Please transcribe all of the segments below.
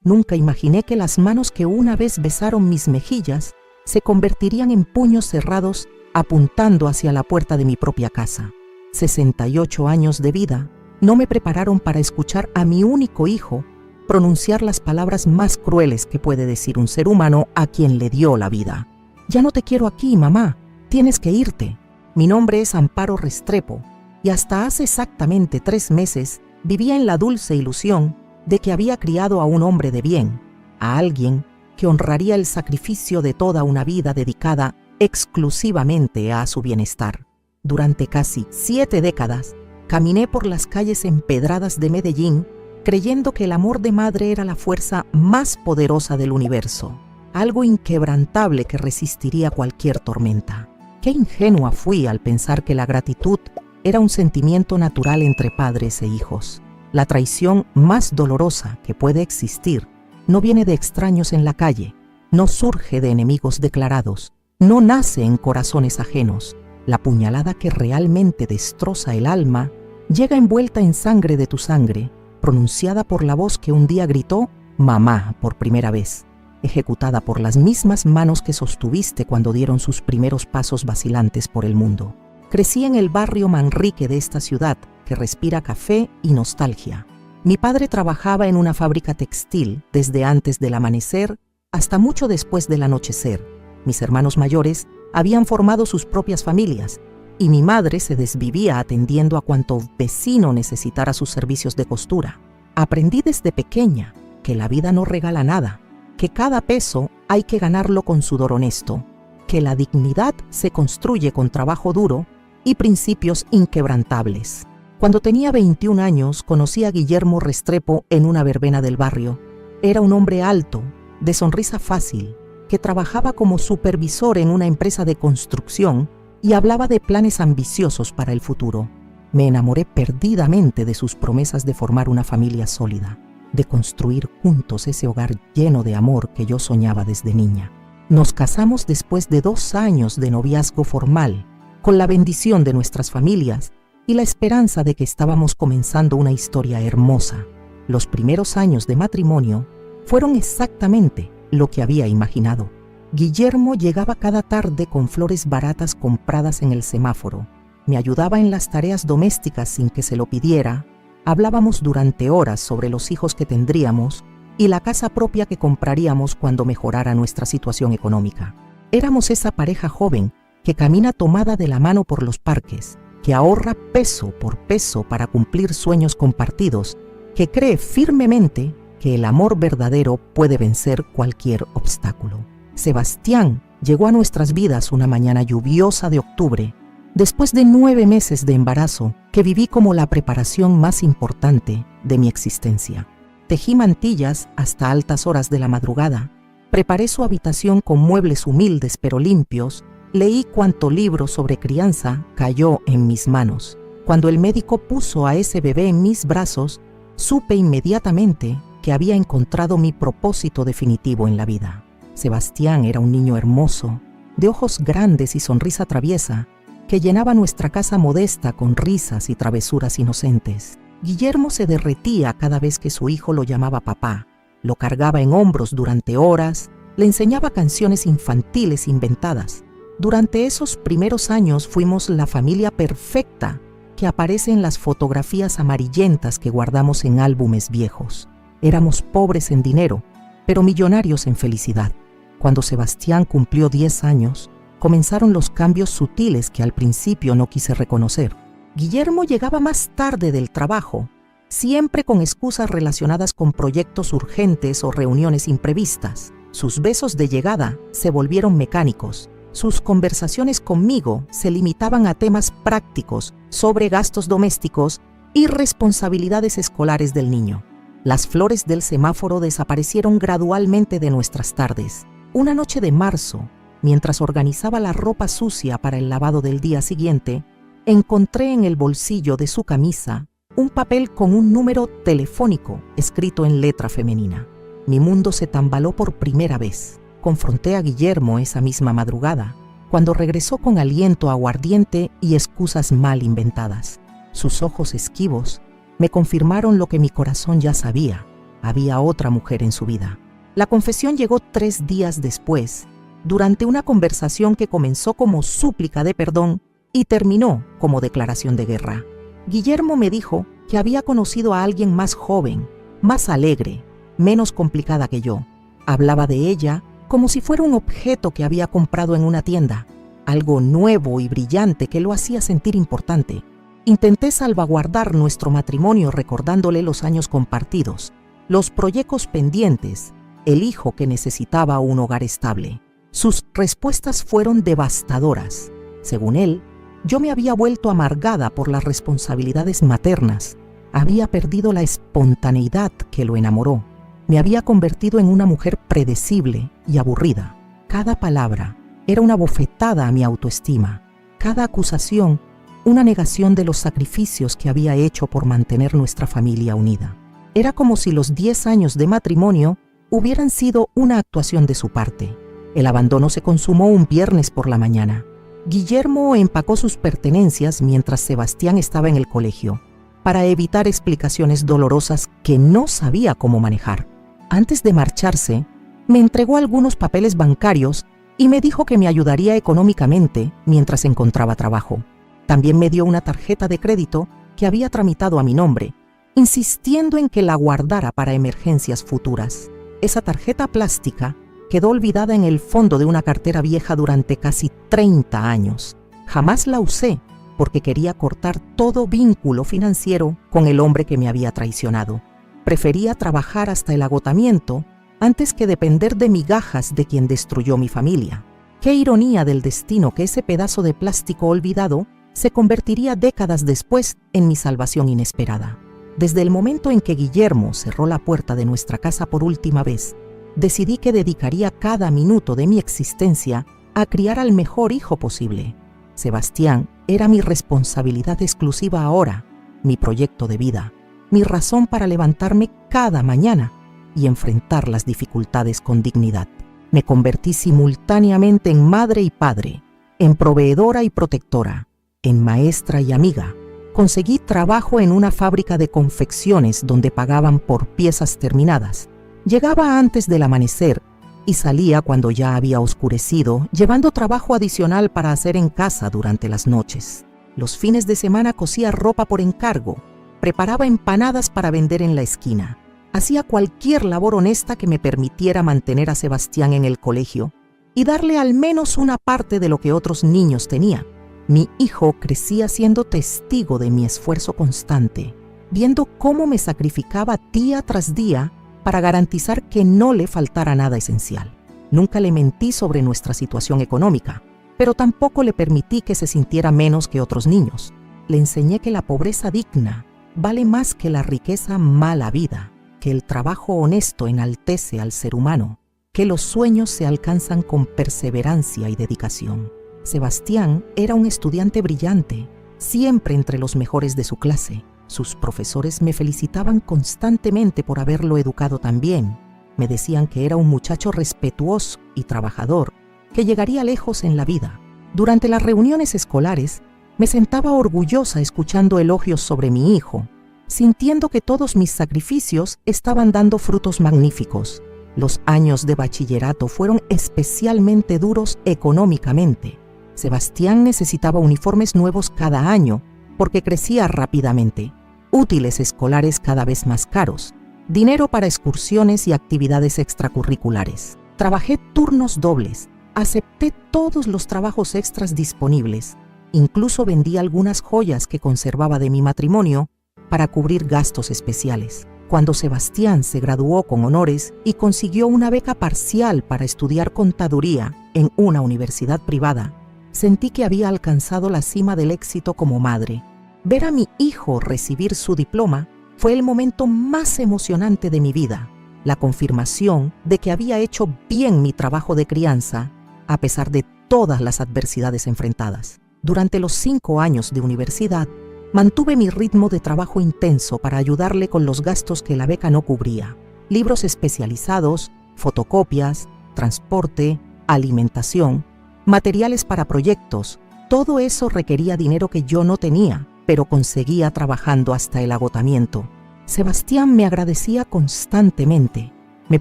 Nunca imaginé que las manos que una vez besaron mis mejillas se convertirían en puños cerrados apuntando hacia la puerta de mi propia casa. 68 años de vida no me prepararon para escuchar a mi único hijo pronunciar las palabras más crueles que puede decir un ser humano a quien le dio la vida. Ya no te quiero aquí, mamá, tienes que irte. Mi nombre es Amparo Restrepo y hasta hace exactamente 3 meses vivía en la dulce ilusión de que había criado a un hombre de bien, a alguien que honraría el sacrificio de toda una vida dedicada exclusivamente a su bienestar. Durante casi 7 décadas, caminé por las calles empedradas de Medellín creyendo que el amor de madre era la fuerza más poderosa del universo, algo inquebrantable que resistiría cualquier tormenta. Qué ingenua fui al pensar que la gratitud era un sentimiento natural entre padres e hijos. La traición más dolorosa que puede existir no viene de extraños en la calle, no surge de enemigos declarados, no nace en corazones ajenos. La puñalada que realmente destroza el alma llega envuelta en sangre de tu sangre, pronunciada por la voz que un día gritó «mamá» por primera vez, ejecutada por las mismas manos que sostuviste cuando dieron sus primeros pasos vacilantes por el mundo. Crecí en el barrio Manrique de esta ciudad, que respira café y nostalgia. Mi padre trabajaba en una fábrica textil desde antes del amanecer hasta mucho después del anochecer. Mis hermanos mayores habían formado sus propias familias y mi madre se desvivía atendiendo a cuanto vecino necesitara sus servicios de costura. Aprendí desde pequeña que la vida no regala nada, que cada peso hay que ganarlo con sudor honesto, que la dignidad se construye con trabajo duro y principios inquebrantables. Cuando tenía 21 años, conocí a Guillermo Restrepo en una verbena del barrio. Era un hombre alto, de sonrisa fácil, que trabajaba como supervisor en una empresa de construcción y hablaba de planes ambiciosos para el futuro. Me enamoré perdidamente de sus promesas de formar una familia sólida, de construir juntos ese hogar lleno de amor que yo soñaba desde niña. Nos casamos después de 2 años de noviazgo formal, con la bendición de nuestras familias y la esperanza de que estábamos comenzando una historia hermosa. Los primeros años de matrimonio fueron exactamente lo que había imaginado. Guillermo llegaba cada tarde con flores baratas compradas en el semáforo. Me ayudaba en las tareas domésticas sin que se lo pidiera. Hablábamos durante horas sobre los hijos que tendríamos y la casa propia que compraríamos cuando mejorara nuestra situación económica. Éramos esa pareja joven que camina tomada de la mano por los parques, que ahorra peso por peso para cumplir sueños compartidos, que cree firmemente que el amor verdadero puede vencer cualquier obstáculo. Sebastián llegó a nuestras vidas una mañana lluviosa de octubre, después de 9 meses de embarazo que viví como la preparación más importante de mi existencia. Tejí mantillas hasta altas horas de la madrugada, preparé su habitación con muebles humildes pero limpios, leí cuanto libro sobre crianza cayó en mis manos. Cuando el médico puso a ese bebé en mis brazos, supe inmediatamente que había encontrado mi propósito definitivo en la vida. Sebastián era un niño hermoso, de ojos grandes y sonrisa traviesa, que llenaba nuestra casa modesta con risas y travesuras inocentes. Guillermo se derretía cada vez que su hijo lo llamaba papá, lo cargaba en hombros durante horas, le enseñaba canciones infantiles inventadas. Durante esos primeros años fuimos la familia perfecta que aparece en las fotografías amarillentas que guardamos en álbumes viejos. Éramos pobres en dinero, pero millonarios en felicidad. Cuando Sebastián cumplió 10 años, comenzaron los cambios sutiles que al principio no quise reconocer. Guillermo llegaba más tarde del trabajo, siempre con excusas relacionadas con proyectos urgentes o reuniones imprevistas. Sus besos de llegada se volvieron mecánicos. Sus conversaciones conmigo se limitaban a temas prácticos sobre gastos domésticos y responsabilidades escolares del niño. Las flores del semáforo desaparecieron gradualmente de nuestras tardes. Una noche de marzo, mientras organizaba la ropa sucia para el lavado del día siguiente, encontré en el bolsillo de su camisa un papel con un número telefónico escrito en letra femenina. Mi mundo se tambaló por primera vez. Confronté a Guillermo esa misma madrugada, cuando regresó con aliento aguardiente y excusas mal inventadas. Sus ojos esquivos me confirmaron lo que mi corazón ya sabía. había otra mujer en su vida. La confesión llegó 3 días después, durante una conversación que comenzó como súplica de perdón y terminó como declaración de guerra. Guillermo me dijo que había conocido a alguien más joven, más alegre, menos complicada que yo. Hablaba de ella como si fuera un objeto que había comprado en una tienda, algo nuevo y brillante que lo hacía sentir importante. Intenté salvaguardar nuestro matrimonio recordándole los años compartidos, los proyectos pendientes, el hijo que necesitaba un hogar estable. Sus respuestas fueron devastadoras. Según él, yo me había vuelto amargada por las responsabilidades maternas. Había perdido la espontaneidad que lo enamoró. Me había convertido en una mujer predecible y aburrida. Cada palabra era una bofetada a mi autoestima. Cada acusación, una negación de los sacrificios que había hecho por mantener nuestra familia unida. Era como si los 10 años de matrimonio hubieran sido una actuación de su parte. El abandono se consumó un viernes por la mañana. Guillermo empacó sus pertenencias mientras Sebastián estaba en el colegio, para evitar explicaciones dolorosas que no sabía cómo manejar. Antes de marcharse, me entregó algunos papeles bancarios y me dijo que me ayudaría económicamente mientras encontraba trabajo. También me dio una tarjeta de crédito que había tramitado a mi nombre, insistiendo en que la guardara para emergencias futuras. Esa tarjeta plástica quedó olvidada en el fondo de una cartera vieja durante casi 30 años. Jamás la usé porque quería cortar todo vínculo financiero con el hombre que me había traicionado. Prefería trabajar hasta el agotamiento antes que depender de migajas de quien destruyó mi familia. Qué ironía del destino que ese pedazo de plástico olvidado se convertiría décadas después en mi salvación inesperada. Desde el momento en que Guillermo cerró la puerta de nuestra casa por última vez, decidí que dedicaría cada minuto de mi existencia a criar al mejor hijo posible. Sebastián era mi responsabilidad exclusiva ahora, mi proyecto de vida, mi razón para levantarme cada mañana y enfrentar las dificultades con dignidad. Me convertí simultáneamente en madre y padre, en proveedora y protectora, en maestra y amiga. Conseguí trabajo en una fábrica de confecciones donde pagaban por piezas terminadas. Llegaba antes del amanecer y salía cuando ya había oscurecido, llevando trabajo adicional para hacer en casa durante las noches. Los fines de semana cosía ropa por encargo, preparaba empanadas para vender en la esquina. Hacía cualquier labor honesta que me permitiera mantener a Sebastián en el colegio y darle al menos una parte de lo que otros niños tenían. Mi hijo crecía siendo testigo de mi esfuerzo constante, viendo cómo me sacrificaba día tras día para garantizar que no le faltara nada esencial. Nunca le mentí sobre nuestra situación económica, pero tampoco le permití que se sintiera menos que otros niños. Le enseñé que la pobreza digna vale más que la riqueza mal habida, que el trabajo honesto enaltece al ser humano, que los sueños se alcanzan con perseverancia y dedicación. Sebastián era un estudiante brillante, siempre entre los mejores de su clase. Sus profesores me felicitaban constantemente por haberlo educado tan bien. Me decían que era un muchacho respetuoso y trabajador, que llegaría lejos en la vida. Durante las reuniones escolares, me sentaba orgullosa escuchando elogios sobre mi hijo, sintiendo que todos mis sacrificios estaban dando frutos magníficos. Los años de bachillerato fueron especialmente duros económicamente. Sebastián necesitaba uniformes nuevos cada año porque crecía rápidamente, útiles escolares cada vez más caros, dinero para excursiones y actividades extracurriculares. Trabajé turnos dobles, acepté todos los trabajos extras disponibles. Incluso vendí algunas joyas que conservaba de mi matrimonio para cubrir gastos especiales. Cuando Sebastián se graduó con honores y consiguió una beca parcial para estudiar contaduría en una universidad privada, sentí que había alcanzado la cima del éxito como madre. Ver a mi hijo recibir su diploma fue el momento más emocionante de mi vida, la confirmación de que había hecho bien mi trabajo de crianza, a pesar de todas las adversidades enfrentadas. Durante los 5 años de universidad, mantuve mi ritmo de trabajo intenso para ayudarle con los gastos que la beca no cubría. Libros especializados, fotocopias, transporte, alimentación, materiales para proyectos. Todo eso requería dinero que yo no tenía, pero conseguía trabajando hasta el agotamiento. Sebastián me agradecía constantemente. Me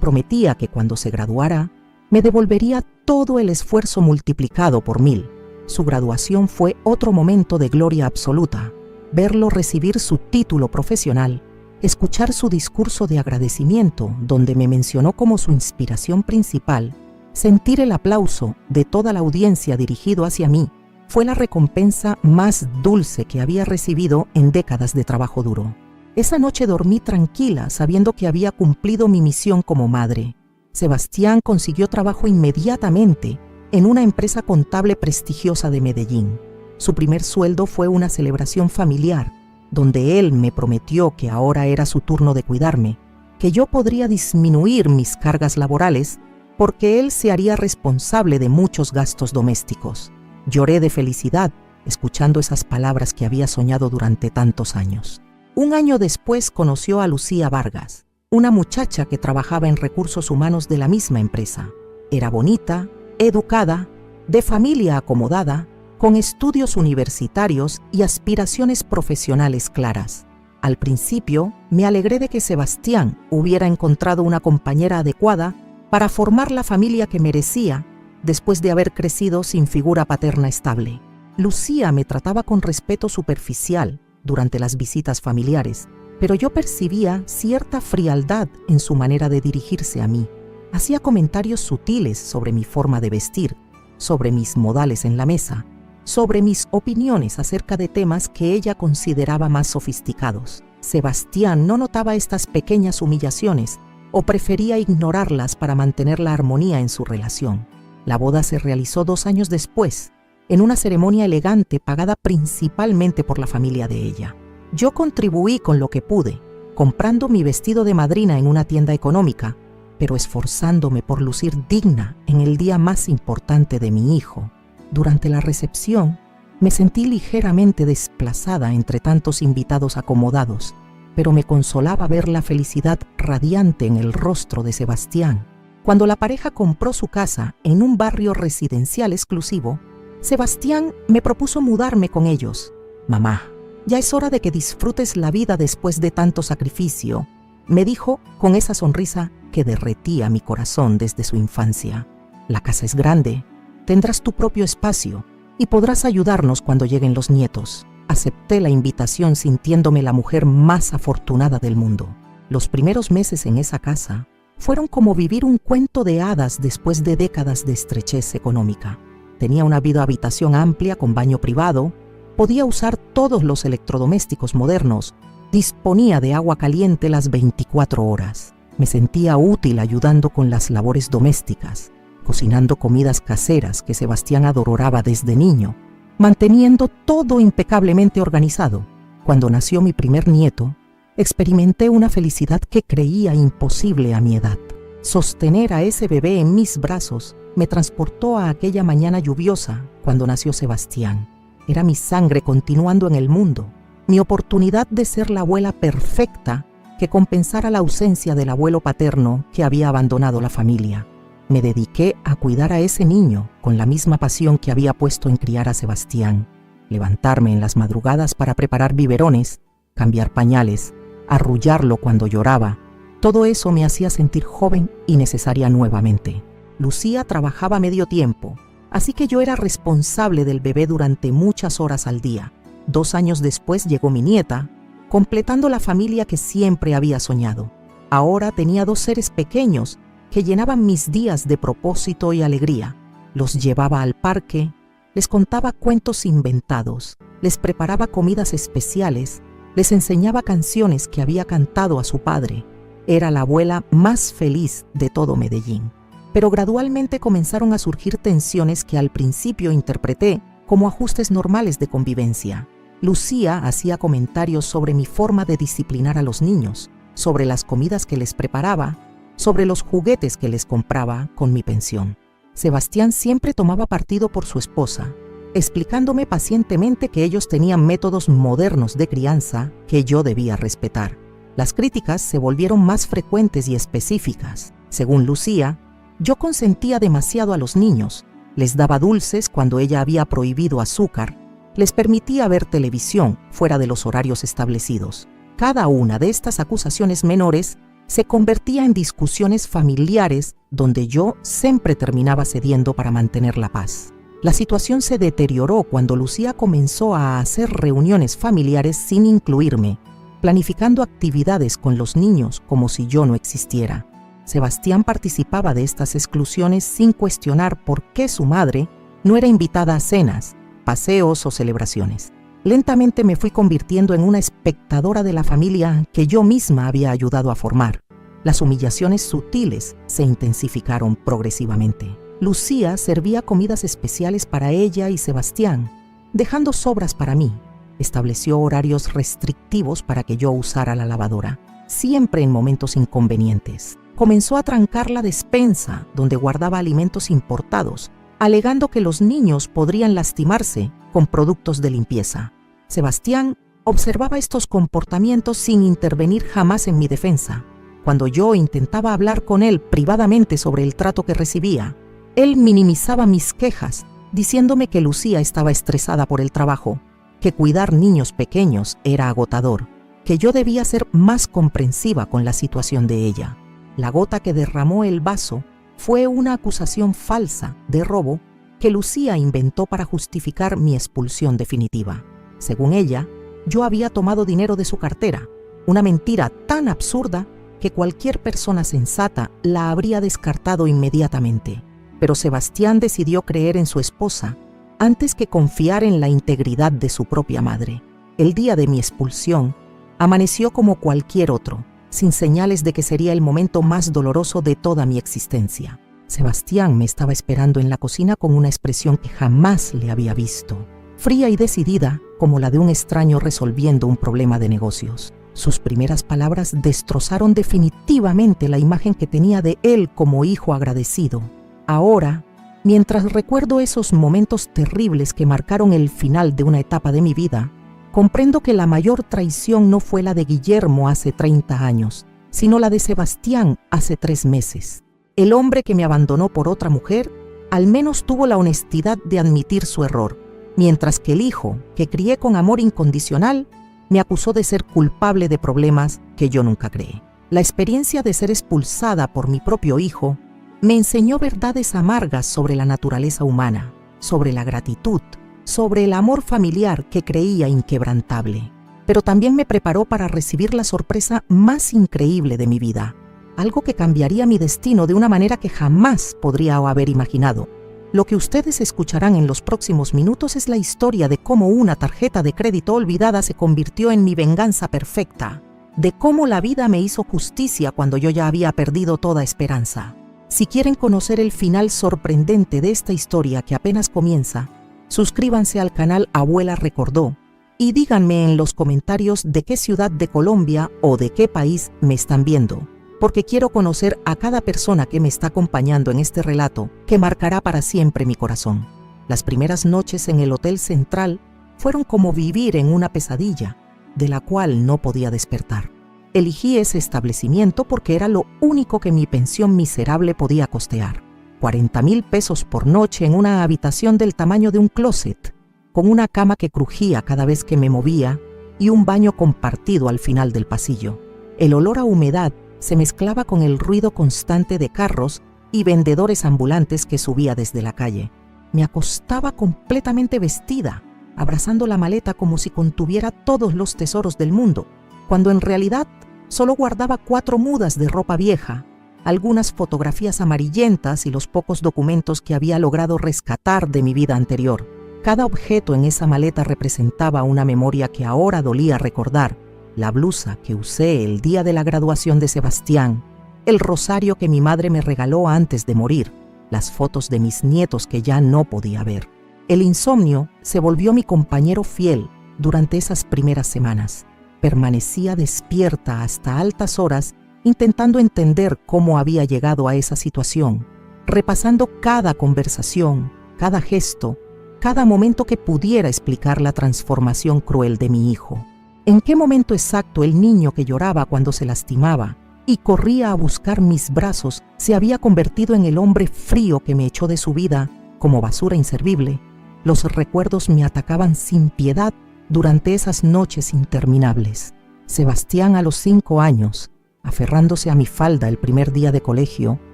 prometía que cuando se graduara, me devolvería todo el esfuerzo multiplicado por 1000. Su graduación fue otro momento de gloria absoluta. Verlo recibir su título profesional, escuchar su discurso de agradecimiento, donde me mencionó como su inspiración principal, sentir el aplauso de toda la audiencia dirigido hacia mí, fue la recompensa más dulce que había recibido en décadas de trabajo duro. Esa noche dormí tranquila, sabiendo que había cumplido mi misión como madre. Sebastián consiguió trabajo inmediatamente en una empresa contable prestigiosa de Medellín. Su primer sueldo fue una celebración familiar, donde él me prometió que ahora era su turno de cuidarme, que yo podría disminuir mis cargas laborales porque él se haría responsable de muchos gastos domésticos. Lloré de felicidad escuchando esas palabras que había soñado durante tantos años. Un año después conoció a Lucía Vargas, una muchacha que trabajaba en recursos humanos de la misma empresa. Era bonita, educada, de familia acomodada, con estudios universitarios y aspiraciones profesionales claras. Al principio, me alegré de que Sebastián hubiera encontrado una compañera adecuada para formar la familia que merecía después de haber crecido sin figura paterna estable. Lucía me trataba con respeto superficial durante las visitas familiares, pero yo percibía cierta frialdad en su manera de dirigirse a mí. Hacía comentarios sutiles sobre mi forma de vestir, sobre mis modales en la mesa, sobre mis opiniones acerca de temas que ella consideraba más sofisticados. Sebastián no notaba estas pequeñas humillaciones o prefería ignorarlas para mantener la armonía en su relación. La boda se realizó 2 años después, en una ceremonia elegante pagada principalmente por la familia de ella. Yo contribuí con lo que pude, comprando mi vestido de madrina en una tienda económica, pero esforzándome por lucir digna en el día más importante de mi hijo. Durante la recepción, me sentí ligeramente desplazada entre tantos invitados acomodados, pero me consolaba ver la felicidad radiante en el rostro de Sebastián. Cuando la pareja compró su casa en un barrio residencial exclusivo, Sebastián me propuso mudarme con ellos. «Mamá, ya es hora de que disfrutes la vida después de tanto sacrificio», me dijo con esa sonrisa que derretía mi corazón desde su infancia. «La casa es grande, tendrás tu propio espacio y podrás ayudarnos cuando lleguen los nietos». Acepté la invitación sintiéndome la mujer más afortunada del mundo. Los primeros meses en esa casa fueron como vivir un cuento de hadas después de décadas de estrechez económica. Tenía una habitación amplia con baño privado, podía usar todos los electrodomésticos modernos, disponía de agua caliente las 24 horas. Me sentía útil ayudando con las labores domésticas, cocinando comidas caseras que Sebastián adoraba desde niño, manteniendo todo impecablemente organizado. Cuando nació mi primer nieto, experimenté una felicidad que creía imposible a mi edad. Sostener a ese bebé en mis brazos me transportó a aquella mañana lluviosa cuando nació Sebastián. Era mi sangre continuando en el mundo, mi oportunidad de ser la abuela perfecta que compensara la ausencia del abuelo paterno que había abandonado la familia. Me dediqué a cuidar a ese niño con la misma pasión que había puesto en criar a Sebastián. Levantarme en las madrugadas para preparar biberones, cambiar pañales, arrullarlo cuando lloraba. Todo eso me hacía sentir joven y necesaria nuevamente. Lucía trabajaba medio tiempo, así que yo era responsable del bebé durante muchas horas al día. 2 años después llegó mi nieta, completando la familia que siempre había soñado. Ahora tenía 2 seres pequeños que llenaban mis días de propósito y alegría. Los llevaba al parque, les contaba cuentos inventados, les preparaba comidas especiales, les enseñaba canciones que había cantado a su padre. Era la abuela más feliz de todo Medellín. Pero gradualmente comenzaron a surgir tensiones que al principio interpreté como ajustes normales de convivencia. Lucía hacía comentarios sobre mi forma de disciplinar a los niños, sobre las comidas que les preparaba, sobre los juguetes que les compraba con mi pensión. Sebastián siempre tomaba partido por su esposa, explicándome pacientemente que ellos tenían métodos modernos de crianza que yo debía respetar. Las críticas se volvieron más frecuentes y específicas. Según Lucía, yo consentía demasiado a los niños, les daba dulces cuando ella había prohibido azúcar, les permitía ver televisión fuera de los horarios establecidos. Cada una de estas acusaciones menores se convertía en discusiones familiares donde yo siempre terminaba cediendo para mantener la paz. La situación se deterioró cuando Lucía comenzó a hacer reuniones familiares sin incluirme, planificando actividades con los niños como si yo no existiera. Sebastián participaba de estas exclusiones sin cuestionar por qué su madre no era invitada a cenas, paseos o celebraciones. Lentamente me fui convirtiendo en una espectadora de la familia que yo misma había ayudado a formar. Las humillaciones sutiles se intensificaron progresivamente. Lucía servía comidas especiales para ella y Sebastián, dejando sobras para mí. Estableció horarios restrictivos para que yo usara la lavadora, siempre en momentos inconvenientes. Comenzó a trancar la despensa donde guardaba alimentos importados, alegando que los niños podrían lastimarse con productos de limpieza. Sebastián observaba estos comportamientos sin intervenir jamás en mi defensa. Cuando yo intentaba hablar con él privadamente sobre el trato que recibía, él minimizaba mis quejas, diciéndome que Lucía estaba estresada por el trabajo, que cuidar niños pequeños era agotador, que yo debía ser más comprensiva con la situación de ella. La gota que derramó el vaso fue una acusación falsa de robo que Lucía inventó para justificar mi expulsión definitiva. Según ella, yo había tomado dinero de su cartera, una mentira tan absurda que cualquier persona sensata la habría descartado inmediatamente. Pero Sebastián decidió creer en su esposa antes que confiar en la integridad de su propia madre. El día de mi expulsión amaneció como cualquier otro, sin señales de que sería el momento más doloroso de toda mi existencia. Sebastián me estaba esperando en la cocina con una expresión que jamás le había visto, fría y decidida como la de un extraño resolviendo un problema de negocios. Sus primeras palabras destrozaron definitivamente la imagen que tenía de él como hijo agradecido. Ahora, mientras recuerdo esos momentos terribles que marcaron el final de una etapa de mi vida, comprendo que la mayor traición no fue la de Guillermo hace 30 años, sino la de Sebastián hace 3 meses. El hombre que me abandonó por otra mujer al menos tuvo la honestidad de admitir su error, mientras que el hijo, que crié con amor incondicional, me acusó de ser culpable de problemas que yo nunca creé. La experiencia de ser expulsada por mi propio hijo me enseñó verdades amargas sobre la naturaleza humana, sobre la gratitud, sobre el amor familiar que creía inquebrantable. Pero también me preparó para recibir la sorpresa más increíble de mi vida, algo que cambiaría mi destino de una manera que jamás podría haber imaginado. Lo que ustedes escucharán en los próximos minutos es la historia de cómo una tarjeta de crédito olvidada se convirtió en mi venganza perfecta, de cómo la vida me hizo justicia cuando yo ya había perdido toda esperanza. Si quieren conocer el final sorprendente de esta historia que apenas comienza, suscríbanse al canal Abuela Recordó y díganme en los comentarios de qué ciudad de Colombia o de qué país me están viendo, porque quiero conocer a cada persona que me está acompañando en este relato que marcará para siempre mi corazón. Las primeras noches en el Hotel Central fueron como vivir en una pesadilla, de la cual no podía despertar. Elegí ese establecimiento porque era lo único que mi pensión miserable podía costear. 40,000 pesos por noche en una habitación del tamaño de un closet, con una cama que crujía cada vez que me movía y un baño compartido al final del pasillo. El olor a humedad se mezclaba con el ruido constante de carros y vendedores ambulantes que subía desde la calle. Me acostaba completamente vestida, abrazando la maleta como si contuviera todos los tesoros del mundo, cuando en realidad solo guardaba 4 mudas de ropa vieja, algunas fotografías amarillentas y los pocos documentos que había logrado rescatar de mi vida anterior. Cada objeto en esa maleta representaba una memoria que ahora dolía recordar: la blusa que usé el día de la graduación de Sebastián, el rosario que mi madre me regaló antes de morir, las fotos de mis nietos que ya no podía ver. El insomnio se volvió mi compañero fiel durante esas primeras semanas. Permanecía despierta hasta altas horas intentando entender cómo había llegado a esa situación, repasando cada conversación, cada gesto, cada momento que pudiera explicar la transformación cruel de mi hijo. ¿En qué momento exacto el niño que lloraba cuando se lastimaba y corría a buscar mis brazos se había convertido en el hombre frío que me echó de su vida como basura inservible? Los recuerdos me atacaban sin piedad durante esas noches interminables. Sebastián a los 5 años, aferrándose a mi falda el primer día de colegio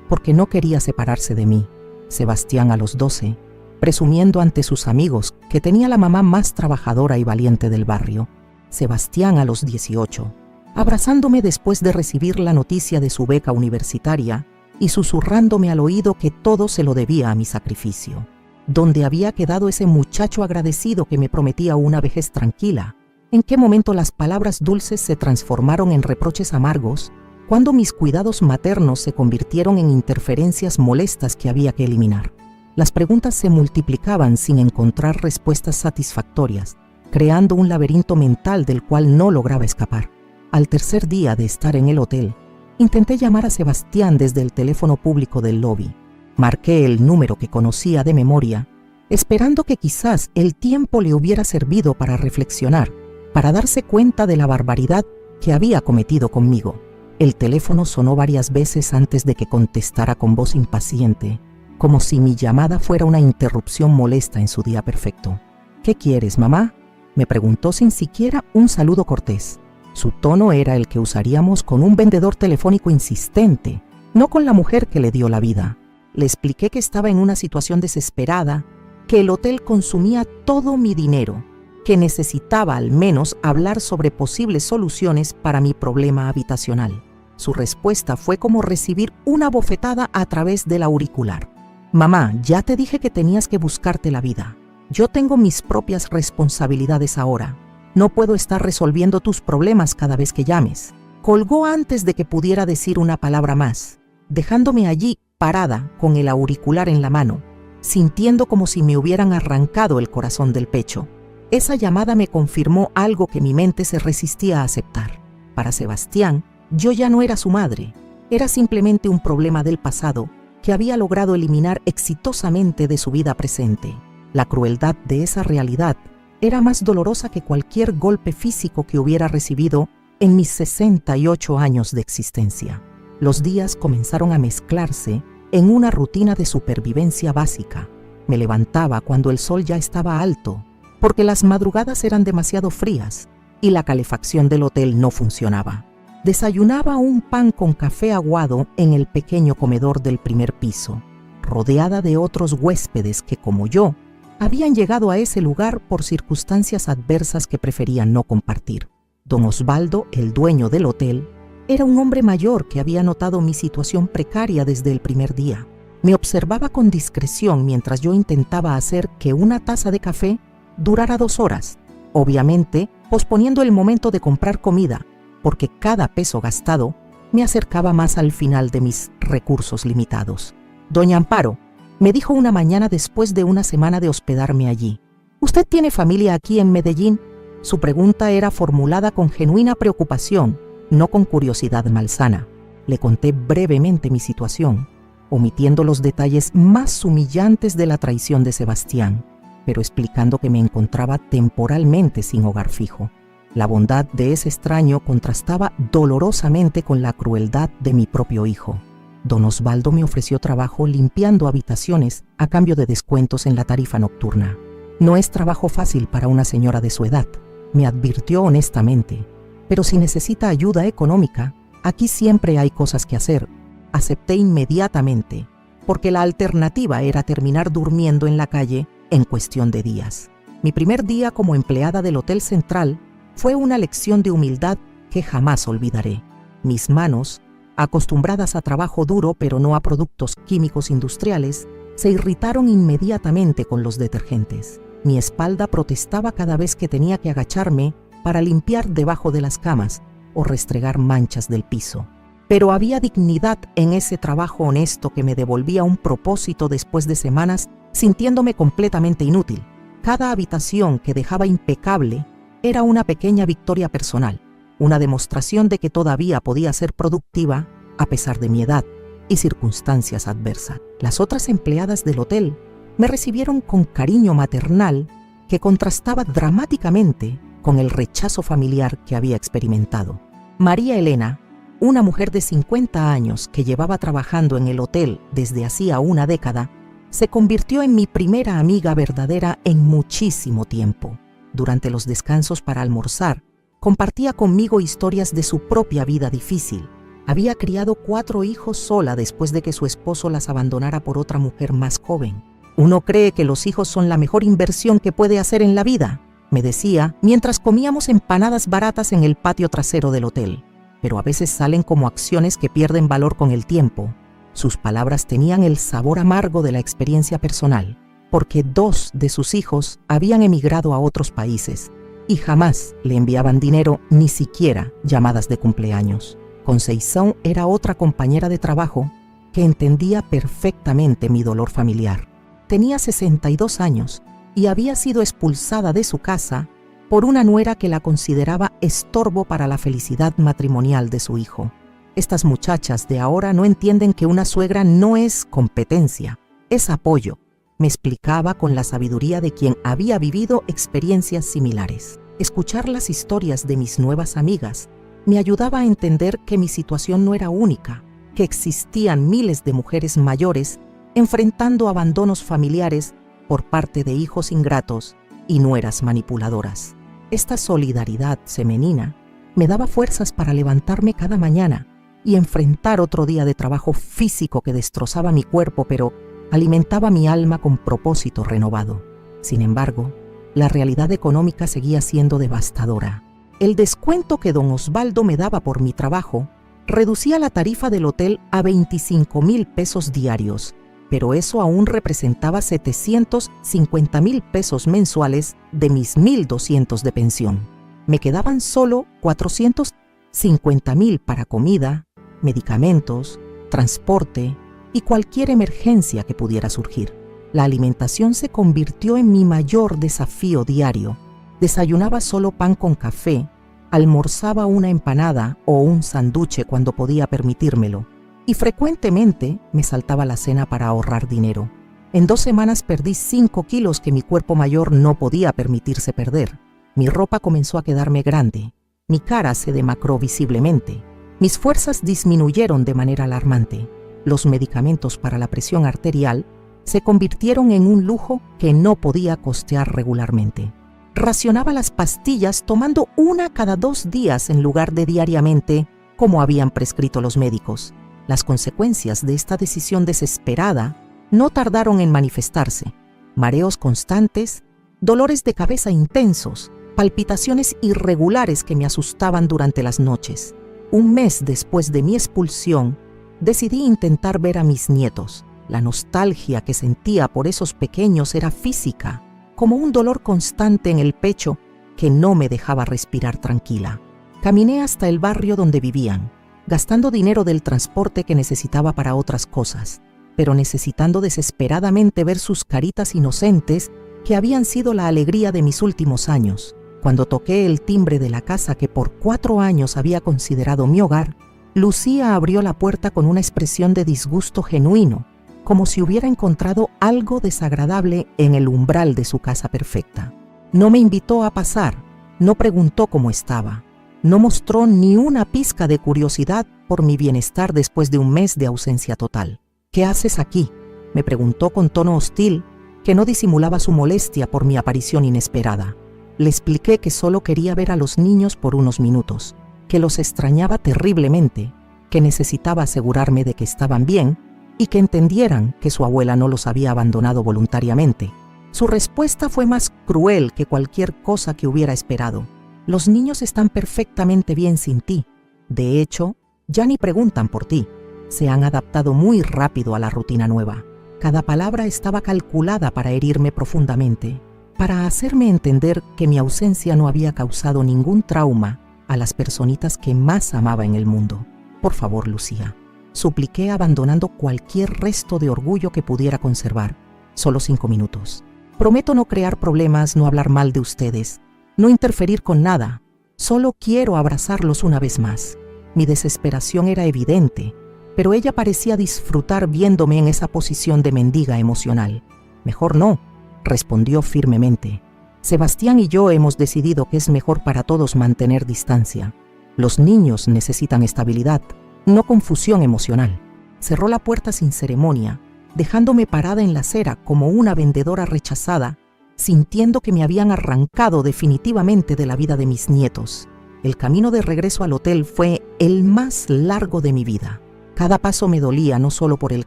porque no quería separarse de mí. Sebastián a los 12, presumiendo ante sus amigos que tenía la mamá más trabajadora y valiente del barrio. Sebastián a los 18, abrazándome después de recibir la noticia de su beca universitaria y susurrándome al oído que todo se lo debía a mi sacrificio. ¿Dónde había quedado ese muchacho agradecido que me prometía una vejez tranquila? ¿En qué momento las palabras dulces se transformaron en reproches amargos? ¿Cuándo mis cuidados maternos se convirtieron en interferencias molestas que había que eliminar? Las preguntas se multiplicaban sin encontrar respuestas satisfactorias, creando un laberinto mental del cual no lograba escapar. Al tercer día de estar en el hotel, intenté llamar a Sebastián desde el teléfono público del lobby. Marqué el número que conocía de memoria, esperando que quizás el tiempo le hubiera servido para reflexionar, para darse cuenta de la barbaridad que había cometido conmigo. El teléfono sonó varias veces antes de que contestara con voz impaciente, como si mi llamada fuera una interrupción molesta en su día perfecto. «¿Qué quieres, mamá?», me preguntó sin siquiera un saludo cortés. Su tono era el que usaríamos con un vendedor telefónico insistente, no con la mujer que le dio la vida. Le expliqué que estaba en una situación desesperada, que el hotel consumía todo mi dinero, que necesitaba al menos hablar sobre posibles soluciones para mi problema habitacional. Su respuesta fue como recibir una bofetada a través del auricular. «Mamá, ya te dije que tenías que buscarte la vida. Yo tengo mis propias responsabilidades ahora. No puedo estar resolviendo tus problemas cada vez que llames». Colgó antes de que pudiera decir una palabra más, dejándome allí parada con el auricular en la mano, sintiendo como si me hubieran arrancado el corazón del pecho. Esa llamada me confirmó algo que mi mente se resistía a aceptar. Para Sebastián, yo ya no era su madre, era simplemente un problema del pasado que había logrado eliminar exitosamente de su vida presente. La crueldad de esa realidad era más dolorosa que cualquier golpe físico que hubiera recibido en mis 68 años de existencia. Los días comenzaron a mezclarse en una rutina de supervivencia básica. Me levantaba cuando el sol ya estaba alto, porque las madrugadas eran demasiado frías y la calefacción del hotel no funcionaba. Desayunaba un pan con café aguado en el pequeño comedor del primer piso, rodeada de otros huéspedes que, como yo, habían llegado a ese lugar por circunstancias adversas que preferían no compartir. Don Osvaldo, el dueño del hotel, era un hombre mayor que había notado mi situación precaria desde el primer día. Me observaba con discreción mientras yo intentaba hacer que una taza de café durara 2 horas, obviamente posponiendo el momento de comprar comida, porque cada peso gastado me acercaba más al final de mis recursos limitados. «Doña Amparo», me dijo una mañana después de una semana de hospedarme allí, «¿usted tiene familia aquí en Medellín?». Su pregunta era formulada con genuina preocupación, no con curiosidad malsana. Le conté brevemente mi situación, omitiendo los detalles más humillantes de la traición de Sebastián, pero explicando que me encontraba temporalmente sin hogar fijo. La bondad de ese extraño contrastaba dolorosamente con la crueldad de mi propio hijo. Don Osvaldo me ofreció trabajo limpiando habitaciones a cambio de descuentos en la tarifa nocturna. «No es trabajo fácil para una señora de su edad», me advirtió honestamente, «pero si necesita ayuda económica, aquí siempre hay cosas que hacer». Acepté inmediatamente, porque la alternativa era terminar durmiendo en la calle en cuestión de días. Mi primer día como empleada del Hotel Central fue una lección de humildad que jamás olvidaré. Mis manos, acostumbradas a trabajo duro pero no a productos químicos industriales, se irritaron inmediatamente con los detergentes. Mi espalda protestaba cada vez que tenía que agacharme para limpiar debajo de las camas o restregar manchas del piso. Pero había dignidad en ese trabajo honesto que me devolvía un propósito después de semanas sintiéndome completamente inútil. Cada habitación que dejaba impecable era una pequeña victoria personal, una demostración de que todavía podía ser productiva a pesar de mi edad y circunstancias adversas. Las otras empleadas del hotel me recibieron con cariño maternal que contrastaba dramáticamente con el rechazo familiar que había experimentado. María Elena, una mujer de 50 años que llevaba trabajando en el hotel desde hacía una década, se convirtió en mi primera amiga verdadera en muchísimo tiempo. Durante los descansos para almorzar, Compartía conmigo historias de su propia vida difícil. Había criado 4 hijos sola después de que su esposo las abandonara por otra mujer más joven. Uno cree que los hijos son la mejor inversión que puede hacer en la vida, me decía, mientras comíamos empanadas baratas en el patio trasero del hotel. Pero a veces salen como acciones que pierden valor con el tiempo. Sus palabras tenían el sabor amargo de la experiencia personal, porque 2 de sus hijos habían emigrado a otros países y jamás le enviaban dinero, ni siquiera llamadas de cumpleaños. Conceição era otra compañera de trabajo que entendía perfectamente mi dolor familiar. Tenía 62 años y había sido expulsada de su casa por una nuera que la consideraba estorbo para la felicidad matrimonial de su hijo. Estas muchachas de ahora no entienden que una suegra no es competencia, es apoyo, me explicaba con la sabiduría de quien había vivido experiencias similares. Escuchar las historias de mis nuevas amigas me ayudaba a entender que mi situación no era única, que existían miles de mujeres mayores enfrentando abandonos familiares por parte de hijos ingratos y nueras manipuladoras. Esta solidaridad femenina me daba fuerzas para levantarme cada mañana y enfrentar otro día de trabajo físico que destrozaba mi cuerpo, pero alimentaba mi alma con propósito renovado. Sin embargo, la realidad económica seguía siendo devastadora. El descuento que don Osvaldo me daba por mi trabajo reducía la tarifa del hotel a 25,000 pesos diarios, pero eso aún representaba 750,000 pesos mensuales de mis 1,200 de pensión. Me quedaban solo 450,000 para comida, medicamentos, transporte y cualquier emergencia que pudiera surgir. La alimentación se convirtió en mi mayor desafío diario. Desayunaba solo pan con café, almorzaba una empanada o un sanduche cuando podía permitírmelo, y frecuentemente me saltaba la cena para ahorrar dinero. En 2 semanas perdí 5 kilos que mi cuerpo mayor no podía permitirse perder. Mi ropa comenzó a quedarme grande, mi cara se demacró visiblemente, mis fuerzas disminuyeron de manera alarmante. Los medicamentos para la presión arterial se convirtieron en un lujo que no podía costear regularmente. Racionaba las pastillas tomando una cada 2 días en lugar de diariamente, como habían prescrito los médicos. Las consecuencias de esta decisión desesperada no tardaron en manifestarse: mareos constantes, dolores de cabeza intensos, palpitaciones irregulares que me asustaban durante las noches. Un mes después de mi expulsión, decidí intentar ver a mis nietos. La nostalgia que sentía por esos pequeños era física, como un dolor constante en el pecho que no me dejaba respirar tranquila. Caminé hasta el barrio donde vivían, gastando dinero del transporte que necesitaba para otras cosas, pero necesitando desesperadamente ver sus caritas inocentes que habían sido la alegría de mis últimos años. Cuando toqué el timbre de la casa que por 4 años había considerado mi hogar, Lucía abrió la puerta con una expresión de disgusto genuino, como si hubiera encontrado algo desagradable en el umbral de su casa perfecta. No me invitó a pasar, no preguntó cómo estaba, no mostró ni una pizca de curiosidad por mi bienestar después de un mes de ausencia total. «¿Qué haces aquí?», me preguntó con tono hostil, que no disimulaba su molestia por mi aparición inesperada. Le expliqué que solo quería ver a los niños por unos minutos, que los extrañaba terriblemente, que necesitaba asegurarme de que estaban bien y que entendieran que su abuela no los había abandonado voluntariamente. Su respuesta fue más cruel que cualquier cosa que hubiera esperado. «Los niños están perfectamente bien sin ti. De hecho, ya ni preguntan por ti. Se han adaptado muy rápido a la rutina nueva». Cada palabra estaba calculada para herirme profundamente, para hacerme entender que mi ausencia no había causado ningún trauma a las personitas que más amaba en el mundo. «Por favor, Lucía», supliqué, abandonando cualquier resto de orgullo que pudiera conservar. «Solo 5 minutos. Prometo no crear problemas, no hablar mal de ustedes, no interferir con nada. Solo quiero abrazarlos una vez más». Mi desesperación era evidente, pero ella parecía disfrutar viéndome en esa posición de mendiga emocional. «Mejor no», respondió firmemente. «Sebastián y yo hemos decidido que es mejor para todos mantener distancia. Los niños necesitan estabilidad, no confusión emocional». Cerró la puerta sin ceremonia, dejándome parada en la acera como una vendedora rechazada, sintiendo que me habían arrancado definitivamente de la vida de mis nietos. El camino de regreso al hotel fue el más largo de mi vida. Cada paso me dolía no solo por el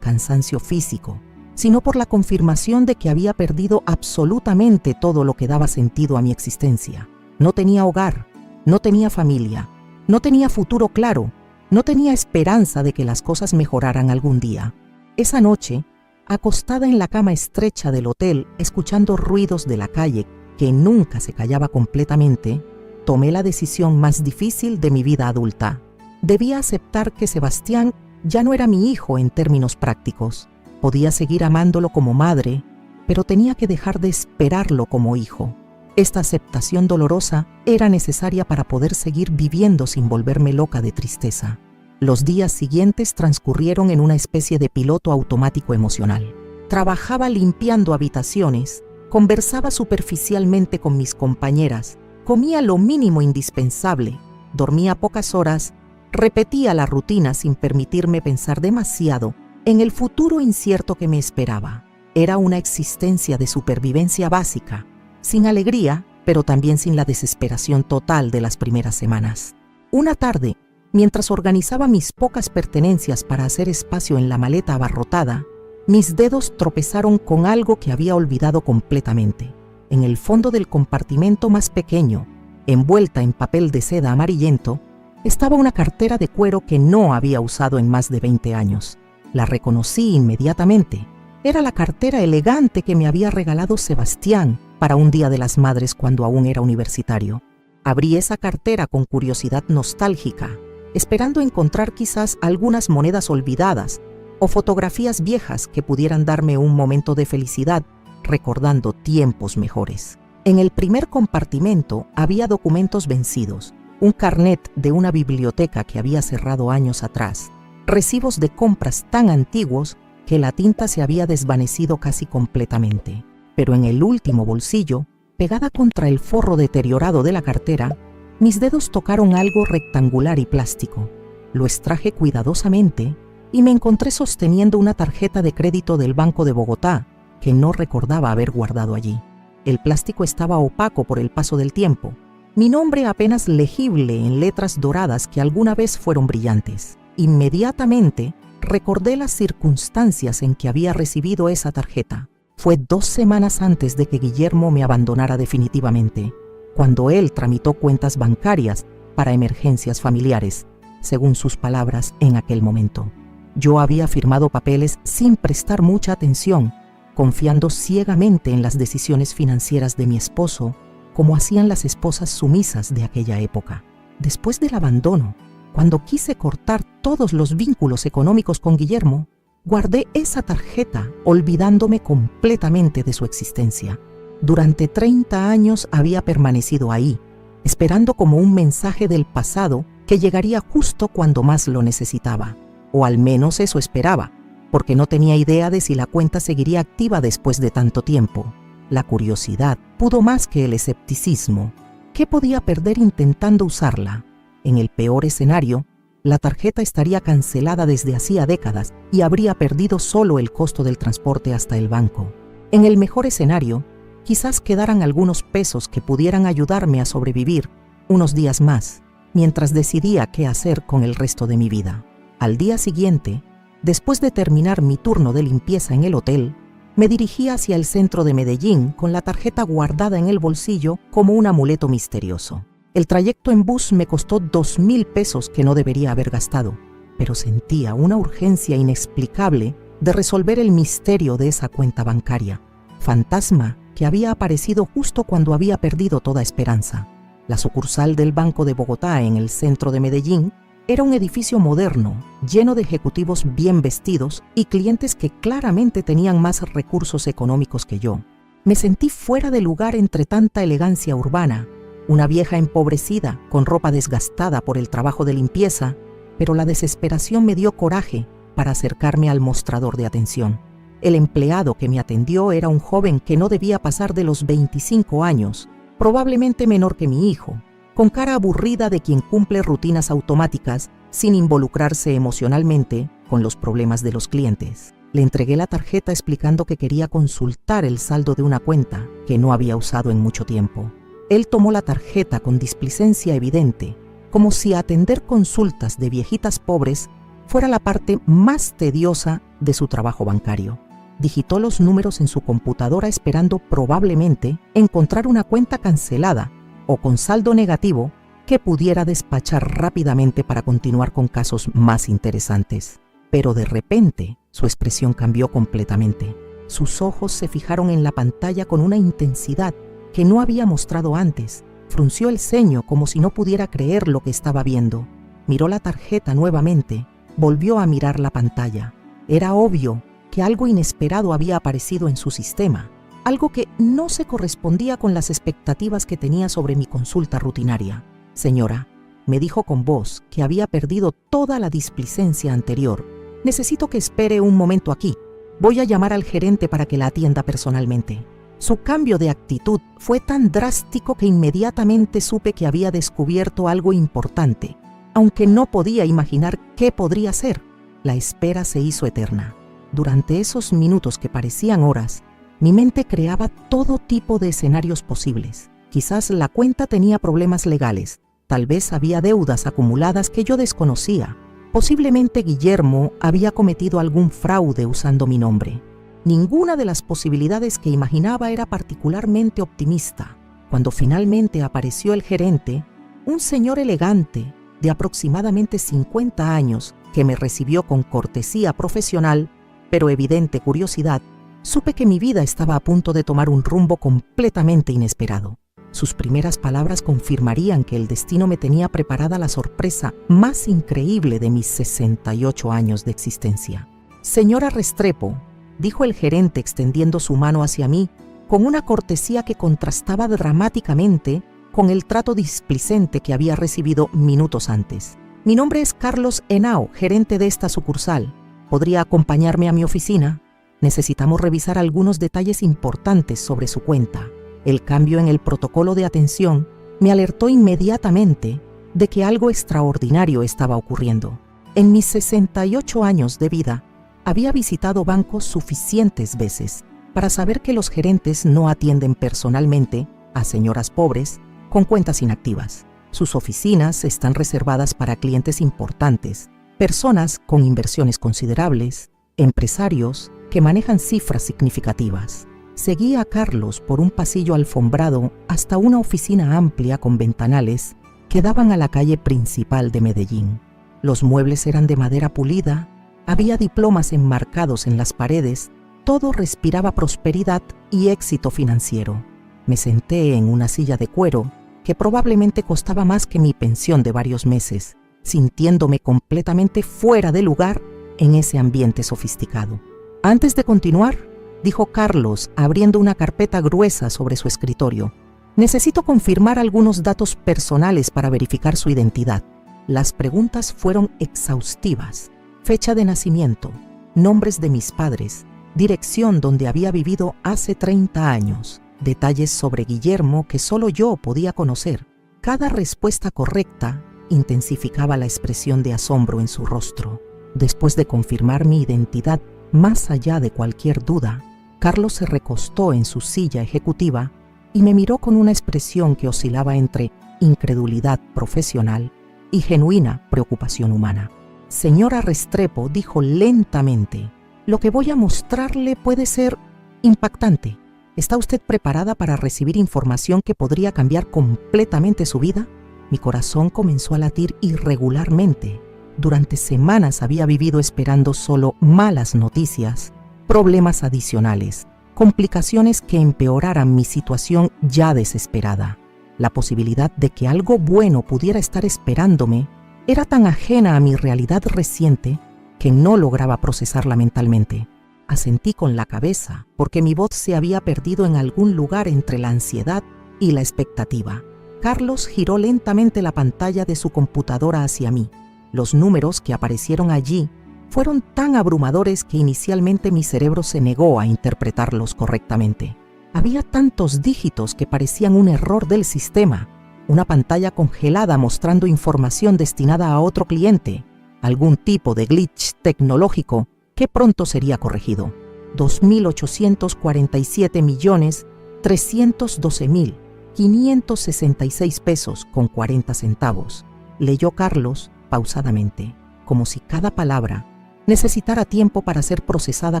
cansancio físico, sino por la confirmación de que había perdido absolutamente todo lo que daba sentido a mi existencia. No tenía hogar, no tenía familia, no tenía futuro claro, no tenía esperanza de que las cosas mejoraran algún día. Esa noche, acostada en la cama estrecha del hotel, escuchando ruidos de la calle que nunca se callaba completamente, tomé la decisión más difícil de mi vida adulta. Debía aceptar que Sebastián ya no era mi hijo en términos prácticos. Podía seguir amándolo como madre, pero tenía que dejar de esperarlo como hijo. Esta aceptación dolorosa era necesaria para poder seguir viviendo sin volverme loca de tristeza. Los días siguientes transcurrieron en una especie de piloto automático emocional. Trabajaba limpiando habitaciones, conversaba superficialmente con mis compañeras, comía lo mínimo indispensable, dormía pocas horas, repetía la rutina sin permitirme pensar demasiado en el futuro incierto que me esperaba. Era una existencia de supervivencia básica, sin alegría, pero también sin la desesperación total de las primeras semanas. Una tarde, mientras organizaba mis pocas pertenencias para hacer espacio en la maleta abarrotada, mis dedos tropezaron con algo que había olvidado completamente. En el fondo del compartimento más pequeño, envuelta en papel de seda amarillento, estaba una cartera de cuero que no había usado en más de 20 años. La reconocí inmediatamente. Era la cartera elegante que me había regalado Sebastián para un Día de las Madres cuando aún era universitario. Abrí esa cartera con curiosidad nostálgica, esperando encontrar quizás algunas monedas olvidadas o fotografías viejas que pudieran darme un momento de felicidad recordando tiempos mejores. En el primer compartimento había documentos vencidos, un carnet de una biblioteca que había cerrado años atrás, recibos de compras tan antiguos que la tinta se había desvanecido casi completamente. Pero en el último bolsillo, pegada contra el forro deteriorado de la cartera, mis dedos tocaron algo rectangular y plástico. Lo extraje cuidadosamente y me encontré sosteniendo una tarjeta de crédito del Banco de Bogotá que no recordaba haber guardado allí. El plástico estaba opaco por el paso del tiempo, mi nombre apenas legible en letras doradas que alguna vez fueron brillantes. Inmediatamente recordé las circunstancias en que había recibido esa tarjeta. Fue 2 semanas antes de que Guillermo me abandonara definitivamente, cuando él tramitó cuentas bancarias para emergencias familiares, según sus palabras en aquel momento. Yo había firmado papeles sin prestar mucha atención, confiando ciegamente en las decisiones financieras de mi esposo, como hacían las esposas sumisas de aquella época. Después del abandono, cuando quise cortar todos los vínculos económicos con Guillermo, guardé esa tarjeta olvidándome completamente de su existencia. Durante 30 años había permanecido ahí, esperando como un mensaje del pasado que llegaría justo cuando más lo necesitaba. O al menos eso esperaba, porque no tenía idea de si la cuenta seguiría activa después de tanto tiempo. La curiosidad pudo más que el escepticismo. ¿Qué podía perder intentando usarla? En el peor escenario, la tarjeta estaría cancelada desde hacía décadas y habría perdido solo el costo del transporte hasta el banco. En el mejor escenario, quizás quedaran algunos pesos que pudieran ayudarme a sobrevivir unos días más, mientras decidía qué hacer con el resto de mi vida. Al día siguiente, después de terminar mi turno de limpieza en el hotel, me dirigí hacia el centro de Medellín con la tarjeta guardada en el bolsillo como un amuleto misterioso. El trayecto en bus me costó 2.000 pesos que no debería haber gastado, pero sentía una urgencia inexplicable de resolver el misterio de esa cuenta bancaria, fantasma que había aparecido justo cuando había perdido toda esperanza. La sucursal del Banco de Bogotá en el centro de Medellín era un edificio moderno, lleno de ejecutivos bien vestidos y clientes que claramente tenían más recursos económicos que yo. Me sentí fuera de lugar entre tanta elegancia urbana, una vieja empobrecida con ropa desgastada por el trabajo de limpieza, pero la desesperación me dio coraje para acercarme al mostrador de atención. El empleado que me atendió era un joven que no debía pasar de los 25 años, probablemente menor que mi hijo, con cara aburrida de quien cumple rutinas automáticas sin involucrarse emocionalmente con los problemas de los clientes. Le entregué la tarjeta explicando que quería consultar el saldo de una cuenta que no había usado en mucho tiempo. Él tomó la tarjeta con displicencia evidente como si atender consultas de viejitas pobres fuera la parte más tediosa de su trabajo bancario. Digitó los números en su computadora esperando probablemente encontrar una cuenta cancelada o con saldo negativo que pudiera despachar rápidamente para continuar con casos más interesantes. Pero de repente su expresión cambió completamente. Sus ojos se fijaron en la pantalla con una intensidad que no había mostrado antes. Frunció el ceño como si no pudiera creer lo que estaba viendo. Miró la tarjeta nuevamente, volvió a mirar la pantalla. Era obvio que algo inesperado había aparecido en su sistema, algo que no se correspondía con las expectativas que tenía sobre mi consulta rutinaria. Señora, me dijo con voz que había perdido toda la displicencia anterior. Necesito que espere un momento aquí. Voy a llamar al gerente para que la atienda personalmente. Su cambio de actitud fue tan drástico que inmediatamente supe que había descubierto algo importante, aunque no podía imaginar qué podría ser. La espera se hizo eterna. Durante esos minutos que parecían horas, mi mente creaba todo tipo de escenarios posibles. Quizás la cuenta tenía problemas legales, tal vez había deudas acumuladas que yo desconocía. Posiblemente Guillermo había cometido algún fraude usando mi nombre. Ninguna de las posibilidades que imaginaba era particularmente optimista. Cuando finalmente apareció el gerente, un señor elegante de aproximadamente 50 años que me recibió con cortesía profesional, pero evidente curiosidad, supe que mi vida estaba a punto de tomar un rumbo completamente inesperado. Sus primeras palabras confirmarían que el destino me tenía preparada la sorpresa más increíble de mis 68 años de existencia. Señora Restrepo, dijo el gerente extendiendo su mano hacia mí con una cortesía que contrastaba dramáticamente con el trato displicente que había recibido minutos antes. Mi nombre es Carlos Henao, gerente de esta sucursal. ¿Podría acompañarme a mi oficina? Necesitamos revisar algunos detalles importantes sobre su cuenta. El cambio en el protocolo de atención me alertó inmediatamente de que algo extraordinario estaba ocurriendo. En mis 68 años de vida, había visitado bancos suficientes veces para saber que los gerentes no atienden personalmente a señoras pobres con cuentas inactivas. Sus oficinas están reservadas para clientes importantes, personas con inversiones considerables, empresarios que manejan cifras significativas. Seguí a Carlos por un pasillo alfombrado hasta una oficina amplia con ventanales que daban a la calle principal de Medellín. Los muebles eran de madera pulida, había diplomas enmarcados en las paredes, todo respiraba prosperidad y éxito financiero. Me senté en una silla de cuero que probablemente costaba más que mi pensión de varios meses, sintiéndome completamente fuera de lugar en ese ambiente sofisticado. Antes de continuar, dijo Carlos, abriendo una carpeta gruesa sobre su escritorio, necesito confirmar algunos datos personales para verificar su identidad. Las preguntas fueron exhaustivas. Fecha de nacimiento, nombres de mis padres, dirección donde había vivido hace 30 años, detalles sobre Guillermo que solo yo podía conocer. Cada respuesta correcta intensificaba la expresión de asombro en su rostro. Después de confirmar mi identidad más allá de cualquier duda, Carlos se recostó en su silla ejecutiva y me miró con una expresión que oscilaba entre incredulidad profesional y genuina preocupación humana. Señora Restrepo, dijo lentamente, lo que voy a mostrarle puede ser impactante. ¿Está usted preparada para recibir información que podría cambiar completamente su vida? Mi corazón comenzó a latir irregularmente. Durante semanas había vivido esperando solo malas noticias, problemas adicionales, complicaciones que empeoraran mi situación ya desesperada. La posibilidad de que algo bueno pudiera estar esperándome era tan ajena a mi realidad reciente que no lograba procesarla mentalmente. Asentí con la cabeza porque mi voz se había perdido en algún lugar entre la ansiedad y la expectativa. Carlos giró lentamente la pantalla de su computadora hacia mí. Los números que aparecieron allí fueron tan abrumadores que inicialmente mi cerebro se negó a interpretarlos correctamente. Había tantos dígitos que parecían un error del sistema, una pantalla congelada mostrando información destinada a otro cliente, algún tipo de glitch tecnológico que pronto sería corregido. 2.847.312.566 pesos con 40 centavos. leyó Carlos pausadamente, como si cada palabra necesitara tiempo para ser procesada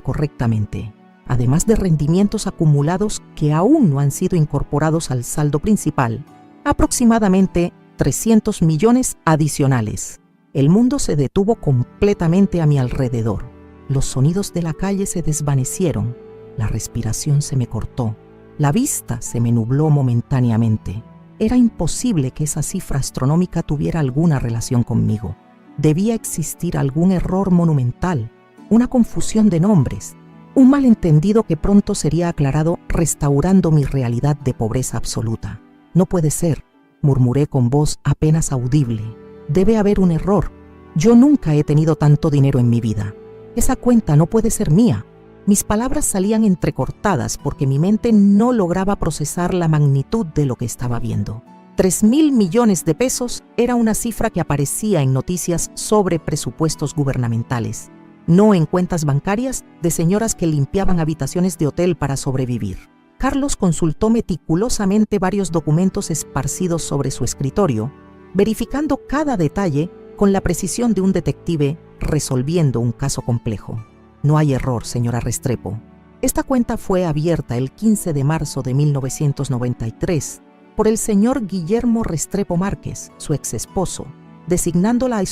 correctamente, además de rendimientos acumulados que aún no han sido incorporados al saldo principal, aproximadamente 300 millones adicionales. El mundo se detuvo completamente a mi alrededor. Los sonidos de la calle se desvanecieron, la respiración se me cortó, la vista se me nubló momentáneamente. Era imposible que esa cifra astronómica tuviera alguna relación conmigo. Debía existir algún error monumental, una confusión de nombres, un malentendido que pronto sería aclarado restaurando mi realidad de pobreza absoluta. No puede ser, murmuré con voz apenas audible. Debe haber un error. Yo nunca he tenido tanto dinero en mi vida. Esa cuenta no puede ser mía. Mis palabras salían entrecortadas porque mi mente no lograba procesar la magnitud de lo que estaba viendo. 3.000 millones de pesos era una cifra que aparecía en noticias sobre presupuestos gubernamentales, no en cuentas bancarias de señoras que limpiaban habitaciones de hotel para sobrevivir. Carlos consultó meticulosamente varios documentos esparcidos sobre su escritorio, verificando cada detalle con la precisión de un detective resolviendo un caso complejo. No hay error, señora Restrepo. Esta cuenta fue abierta el 15 de marzo de 1993 por el señor Guillermo Restrepo Márquez, su exesposo, designándola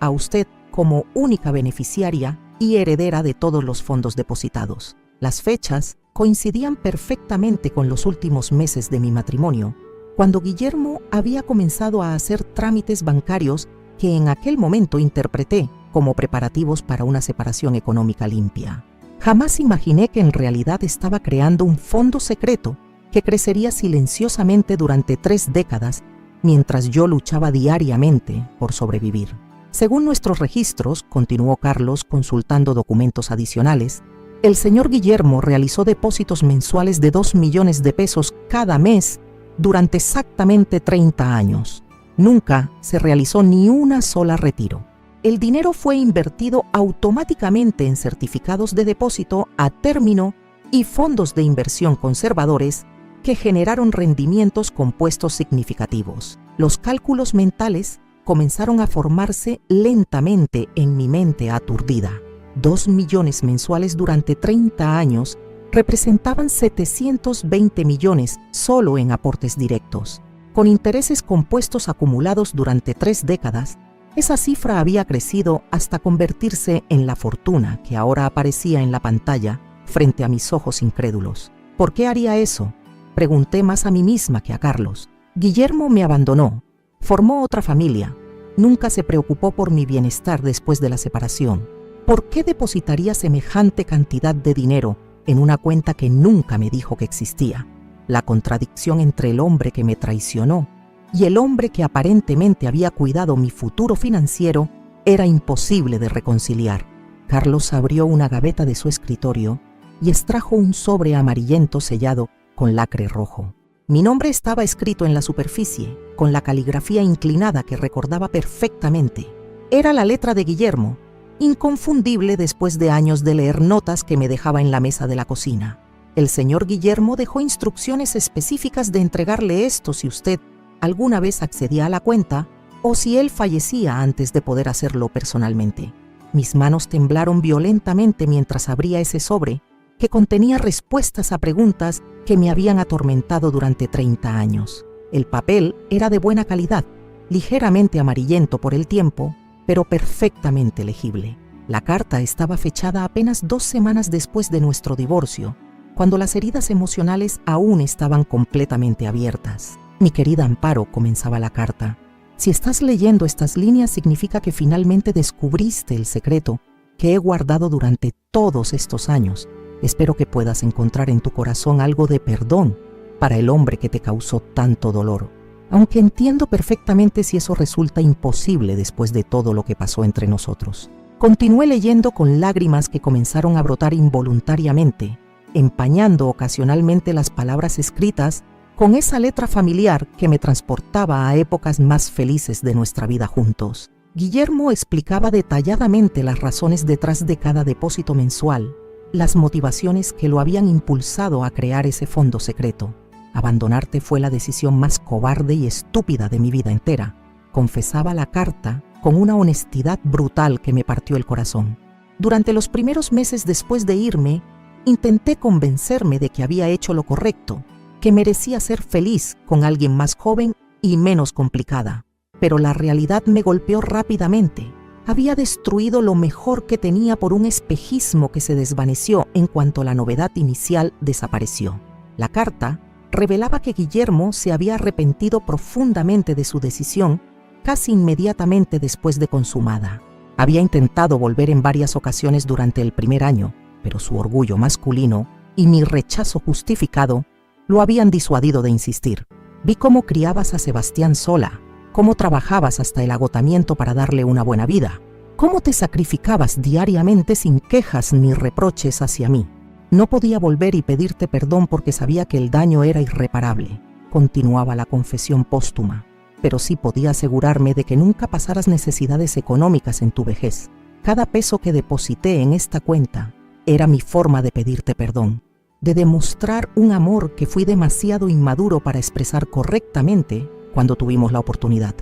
a usted como única beneficiaria y heredera de todos los fondos depositados. Las fechas coincidían perfectamente con los últimos meses de mi matrimonio, cuando Guillermo había comenzado a hacer trámites bancarios que en aquel momento interpreté como preparativos para una separación económica limpia. Jamás imaginé que en realidad estaba creando un fondo secreto que crecería silenciosamente durante 3 décadas mientras yo luchaba diariamente por sobrevivir. Según nuestros registros, continuó Carlos consultando documentos adicionales, el señor Guillermo realizó depósitos mensuales de 2 millones de pesos cada mes durante exactamente 30 años. Nunca se realizó ni una sola retiro. El dinero fue invertido automáticamente en certificados de depósito a término y fondos de inversión conservadores que generaron rendimientos compuestos significativos. Los cálculos mentales comenzaron a formarse lentamente en mi mente aturdida. 2 millones mensuales durante 30 años representaban 720 millones solo en aportes directos. Con intereses compuestos acumulados durante 3 décadas, esa cifra había crecido hasta convertirse en la fortuna que ahora aparecía en la pantalla frente a mis ojos incrédulos. ¿Por qué haría eso? Pregunté más a mí misma que a Carlos. Guillermo me abandonó, formó otra familia, nunca se preocupó por mi bienestar después de la separación. ¿Por qué depositaría semejante cantidad de dinero en una cuenta que nunca me dijo que existía? La contradicción entre el hombre que me traicionó y el hombre que aparentemente había cuidado mi futuro financiero era imposible de reconciliar. Carlos abrió una gaveta de su escritorio y extrajo un sobre amarillento sellado con lacre rojo. Mi nombre estaba escrito en la superficie, con la caligrafía inclinada que recordaba perfectamente. Era la letra de Guillermo, inconfundible después de años de leer notas que me dejaba en la mesa de la cocina. El señor Guillermo dejó instrucciones específicas de entregarle esto si usted alguna vez accedía a la cuenta o si él fallecía antes de poder hacerlo personalmente. Mis manos temblaron violentamente mientras abría ese sobre que contenía respuestas a preguntas que me habían atormentado durante 30 años. El papel era de buena calidad, ligeramente amarillento por el tiempo, pero perfectamente legible. La carta estaba fechada apenas 2 semanas después de nuestro divorcio, cuando las heridas emocionales aún estaban completamente abiertas. Mi querida Amparo, comenzaba la carta, si estás leyendo estas líneas significa que finalmente descubriste el secreto que he guardado durante todos estos años. Espero que puedas encontrar en tu corazón algo de perdón para el hombre que te causó tanto dolor, aunque entiendo perfectamente si eso resulta imposible después de todo lo que pasó entre nosotros. Continué leyendo con lágrimas que comenzaron a brotar involuntariamente, empañando ocasionalmente las palabras escritas con esa letra familiar que me transportaba a épocas más felices de nuestra vida juntos. Guillermo explicaba detalladamente las razones detrás de cada depósito mensual, las motivaciones que lo habían impulsado a crear ese fondo secreto. Abandonarte fue la decisión más cobarde y estúpida de mi vida entera. confesaba la carta con una honestidad brutal que me partió el corazón. Durante los primeros meses después de irme, intenté convencerme de que había hecho lo correcto, que merecía ser feliz con alguien más joven y menos complicada. Pero la realidad me golpeó rápidamente. Había destruido lo mejor que tenía por un espejismo que se desvaneció en cuanto la novedad inicial desapareció. La carta revelaba que Guillermo se había arrepentido profundamente de su decisión casi inmediatamente después de consumada. Había intentado volver en varias ocasiones durante el primer año, pero su orgullo masculino y mi rechazo justificado lo habían disuadido de insistir. Vi cómo criabas a Sebastián sola, cómo trabajabas hasta el agotamiento para darle una buena vida, cómo te sacrificabas diariamente sin quejas ni reproches hacia mí. No podía volver y pedirte perdón porque sabía que el daño era irreparable, continuaba la confesión póstuma, pero sí podía asegurarme de que nunca pasaras necesidades económicas en tu vejez. Cada peso que deposité en esta cuenta era mi forma de pedirte perdón, de demostrar un amor que fui demasiado inmaduro para expresar correctamente cuando tuvimos la oportunidad.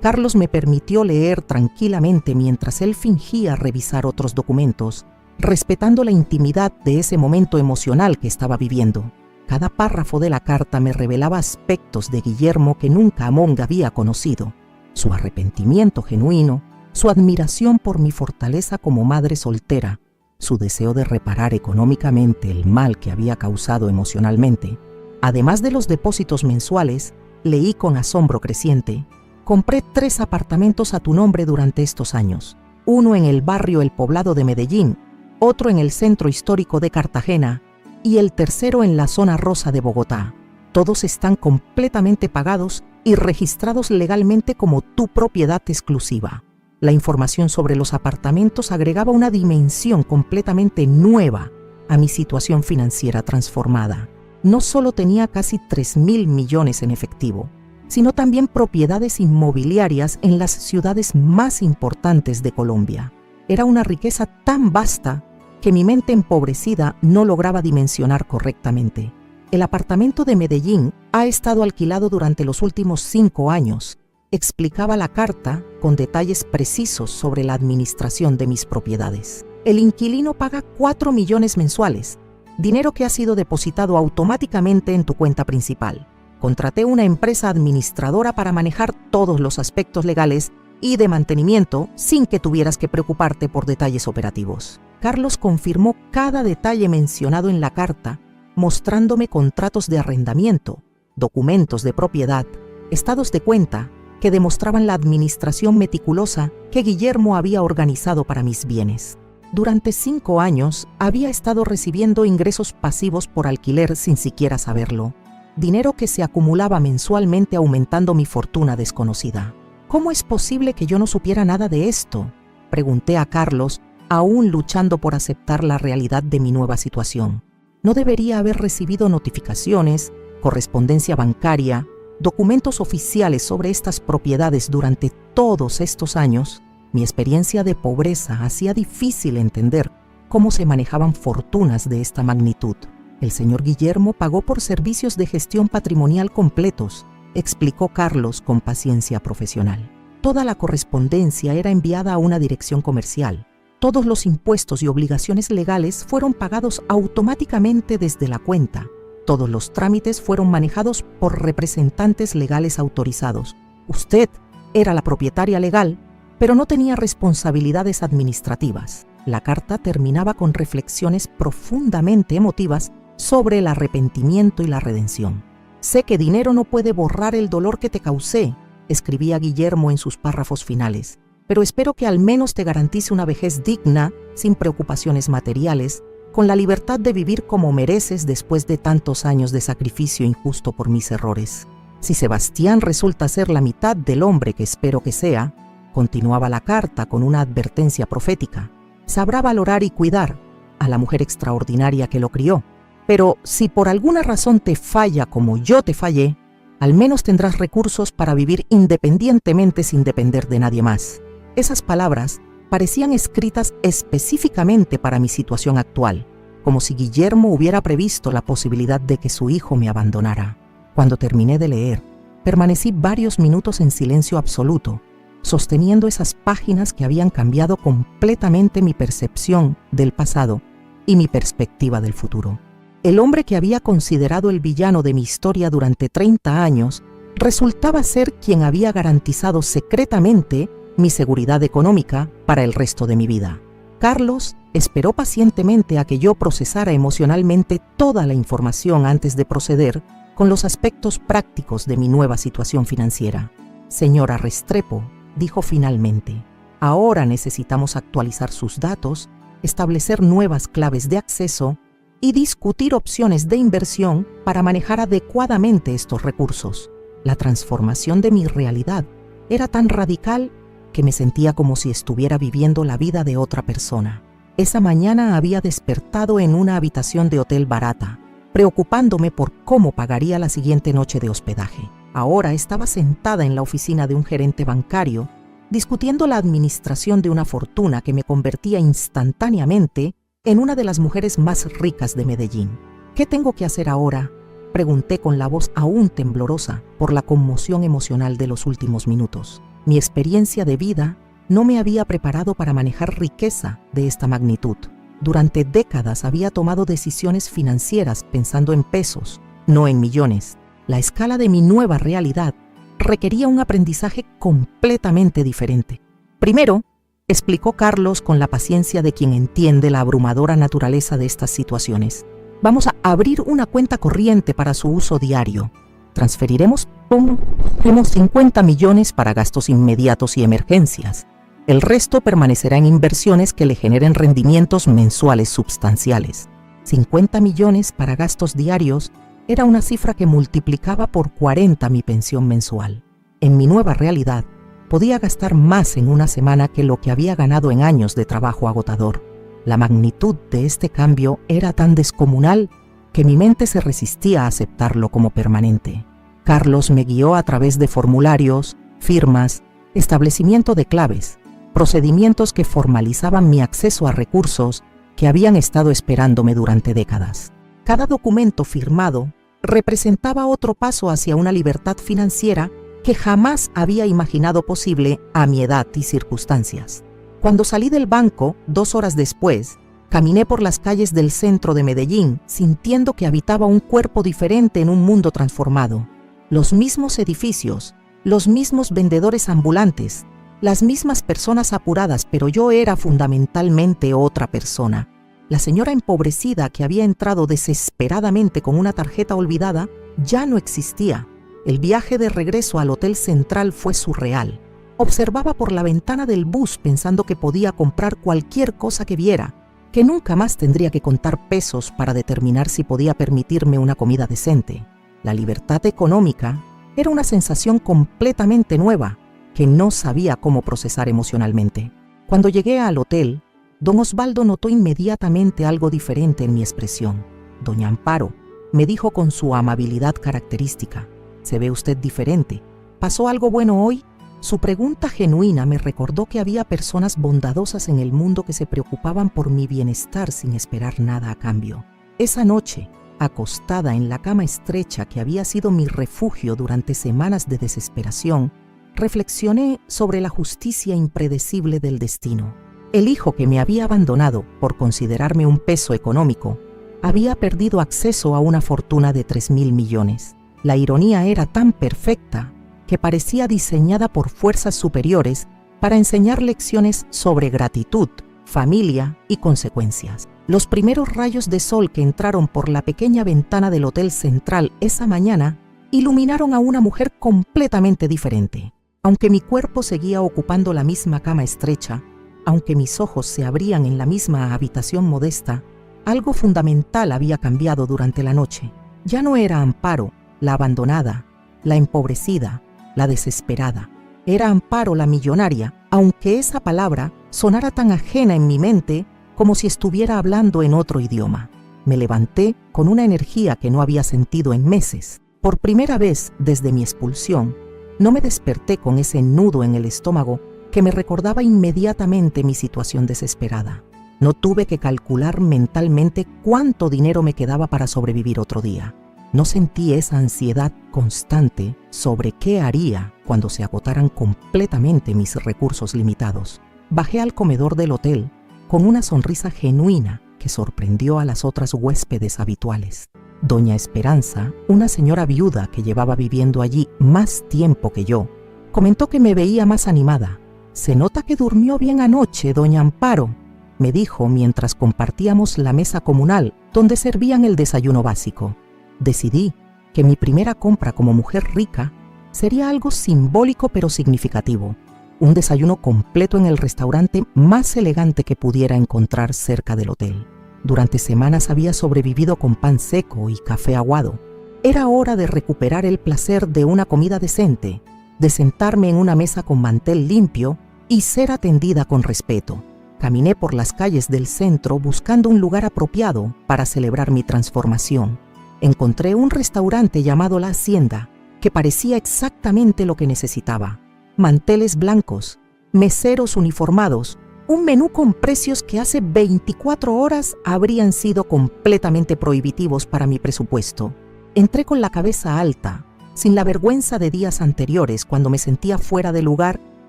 Carlos me permitió leer tranquilamente mientras él fingía revisar otros documentos, respetando la intimidad de ese momento emocional que estaba viviendo. Cada párrafo de la carta me revelaba aspectos de Guillermo que nunca Among había conocido: su arrepentimiento genuino, su admiración por mi fortaleza como madre soltera, su deseo de reparar económicamente el mal que había causado emocionalmente. Además de los depósitos mensuales, leí con asombro creciente: compré 3 apartamentos a tu nombre durante estos años, uno en el barrio El Poblado de Medellín, otro en el centro histórico de Cartagena y el tercero en la zona rosa de Bogotá. Todos están completamente pagados y registrados legalmente como tu propiedad exclusiva. La información sobre los apartamentos agregaba una dimensión completamente nueva a mi situación financiera transformada. No solo tenía casi 3.000 millones en efectivo, sino también propiedades inmobiliarias en las ciudades más importantes de Colombia. Era una riqueza tan vasta que mi mente empobrecida no lograba dimensionar correctamente. El apartamento de Medellín ha estado alquilado durante los últimos 5 años, explicaba la carta con detalles precisos sobre la administración de mis propiedades. El inquilino paga 4 millones mensuales, dinero que ha sido depositado automáticamente en tu cuenta principal. Contraté una empresa administradora para manejar todos los aspectos legales y de mantenimiento sin que tuvieras que preocuparte por detalles operativos. Carlos confirmó cada detalle mencionado en la carta, mostrándome contratos de arrendamiento, documentos de propiedad, estados de cuenta que demostraban la administración meticulosa que Guillermo había organizado para mis bienes. Durante 5 años había estado recibiendo ingresos pasivos por alquiler sin siquiera saberlo, dinero que se acumulaba mensualmente aumentando mi fortuna desconocida. ¿Cómo es posible que yo no supiera nada de esto?, pregunté a Carlos, aún luchando por aceptar la realidad de mi nueva situación. ¿No debería haber recibido notificaciones, correspondencia bancaria, documentos oficiales sobre estas propiedades durante todos estos años? Mi experiencia de pobreza hacía difícil entender cómo se manejaban fortunas de esta magnitud. El señor Guillermo pagó por servicios de gestión patrimonial completos, explicó Carlos con paciencia profesional. Toda la correspondencia era enviada a una dirección comercial. Todos los impuestos y obligaciones legales fueron pagados automáticamente desde la cuenta. Todos los trámites fueron manejados por representantes legales autorizados. Usted era la propietaria legal, pero no tenía responsabilidades administrativas. La carta terminaba con reflexiones profundamente emotivas sobre el arrepentimiento y la redención. Sé que dinero no puede borrar el dolor que te causé, escribía Guillermo en sus párrafos finales, pero espero que al menos te garantice una vejez digna, sin preocupaciones materiales, con la libertad de vivir como mereces después de tantos años de sacrificio injusto por mis errores. Si Sebastián resulta ser la mitad del hombre que espero que sea, continuaba la carta con una advertencia profética, sabrá valorar y cuidar a la mujer extraordinaria que lo crió. Pero si por alguna razón te falla como yo te fallé, al menos tendrás recursos para vivir independientemente sin depender de nadie más. Esas palabras parecían escritas específicamente para mi situación actual, como si Guillermo hubiera previsto la posibilidad de que su hijo me abandonara. Cuando terminé de leer, Permanecí varios minutos en silencio absoluto, sosteniendo esas páginas que habían cambiado completamente mi percepción del pasado y mi perspectiva del futuro. El hombre que había considerado el villano de mi historia durante 30 años resultaba ser quien había garantizado secretamente mi seguridad económica para el resto de mi vida. Carlos esperó pacientemente a que yo procesara emocionalmente toda la información antes de proceder con los aspectos prácticos de mi nueva situación financiera. Señora Restrepo, dijo finalmente, ahora necesitamos actualizar sus datos, establecer nuevas claves de acceso y discutir opciones de inversión para manejar adecuadamente estos recursos. La transformación de mi realidad era tan radical que me sentía como si estuviera viviendo la vida de otra persona. Esa mañana había despertado en una habitación de hotel barata, preocupándome por cómo pagaría la siguiente noche de hospedaje. Ahora estaba sentada en la oficina de un gerente bancario, discutiendo la administración de una fortuna que me convertía instantáneamente en una de las mujeres más ricas de Medellín. ¿Qué tengo que hacer ahora?, pregunté con la voz aún temblorosa por la conmoción emocional de los últimos minutos. Mi experiencia de vida no me había preparado para manejar riqueza de esta magnitud. Durante décadas había tomado decisiones financieras pensando en pesos, no en millones. La escala de mi nueva realidad requería un aprendizaje completamente diferente. Primero, explicó Carlos con la paciencia de quien entiende la abrumadora naturaleza de estas situaciones. Vamos a abrir una cuenta corriente para su uso diario. Transferiremos 50 millones para gastos inmediatos y emergencias. El resto permanecerá en inversiones que le generen rendimientos mensuales substanciales. 50 millones para gastos diarios era una cifra que multiplicaba por 40 mi pensión mensual. En mi nueva realidad, podía gastar más en una semana que lo que había ganado en años de trabajo agotador. La magnitud de este cambio era tan descomunal que mi mente se resistía a aceptarlo como permanente. Carlos me guió a través de formularios, firmas, establecimiento de claves, procedimientos que formalizaban mi acceso a recursos que habían estado esperándome durante décadas. Cada documento firmado representaba otro paso hacia una libertad financiera que jamás había imaginado posible a mi edad y circunstancias. Cuando salí del banco, 2 horas después, caminé por las calles del centro de Medellín, sintiendo que habitaba un cuerpo diferente en un mundo transformado. Los mismos edificios, los mismos vendedores ambulantes, las mismas personas apuradas, pero yo era fundamentalmente otra persona. La señora empobrecida que había entrado desesperadamente con una tarjeta olvidada ya no existía. El viaje de regreso al Hotel Central fue surreal. Observaba por la ventana del bus pensando que podía comprar cualquier cosa que viera, que nunca más tendría que contar pesos para determinar si podía permitirme una comida decente. La libertad económica era una sensación completamente nueva que no sabía cómo procesar emocionalmente. Cuando llegué al hotel, don Osvaldo notó inmediatamente algo diferente en mi expresión. Doña Amparo, me dijo con su amabilidad característica, «Se ve usted diferente. ¿Pasó algo bueno hoy?» Su pregunta genuina me recordó que había personas bondadosas en el mundo que se preocupaban por mi bienestar sin esperar nada a cambio. Esa noche, acostada en la cama estrecha que había sido mi refugio durante semanas de desesperación, reflexioné sobre la justicia impredecible del destino. El hijo que me había abandonado por considerarme un peso económico había perdido acceso a una fortuna de 3.000 millones. La ironía era tan perfecta que parecía diseñada por fuerzas superiores para enseñar lecciones sobre gratitud, familia y consecuencias. Los primeros rayos de sol que entraron por la pequeña ventana del Hotel Central esa mañana iluminaron a una mujer completamente diferente. Aunque mi cuerpo seguía ocupando la misma cama estrecha, aunque mis ojos se abrían en la misma habitación modesta, algo fundamental había cambiado durante la noche. Ya no era Amparo, la abandonada, la empobrecida, la desesperada. Era Amparo la millonaria, aunque esa palabra sonara tan ajena en mi mente como si estuviera hablando en otro idioma. Me levanté con una energía que no había sentido en meses. Por primera vez desde mi expulsión, no me desperté con ese nudo en el estómago que me recordaba inmediatamente mi situación desesperada. No tuve que calcular mentalmente cuánto dinero me quedaba para sobrevivir otro día. No sentí esa ansiedad constante sobre qué haría cuando se agotaran completamente mis recursos limitados. Bajé al comedor del hotel con una sonrisa genuina que sorprendió a las otras huéspedes habituales. Doña Esperanza, una señora viuda que llevaba viviendo allí más tiempo que yo, comentó que me veía más animada. «Se nota que durmió bien anoche, doña Amparo», me dijo mientras compartíamos la mesa comunal donde servían el desayuno básico. Decidí que mi primera compra como mujer rica sería algo simbólico pero significativo. Un desayuno completo en el restaurante más elegante que pudiera encontrar cerca del hotel. Durante semanas había sobrevivido con pan seco y café aguado. Era hora de recuperar el placer de una comida decente, de sentarme en una mesa con mantel limpio y ser atendida con respeto. Caminé por las calles del centro buscando un lugar apropiado para celebrar mi transformación. Encontré un restaurante llamado La Hacienda, que parecía exactamente lo que necesitaba. Manteles blancos, meseros uniformados, un menú con precios que hace 24 horas habrían sido completamente prohibitivos para mi presupuesto. Entré con la cabeza alta, sin la vergüenza de días anteriores cuando me sentía fuera de lugar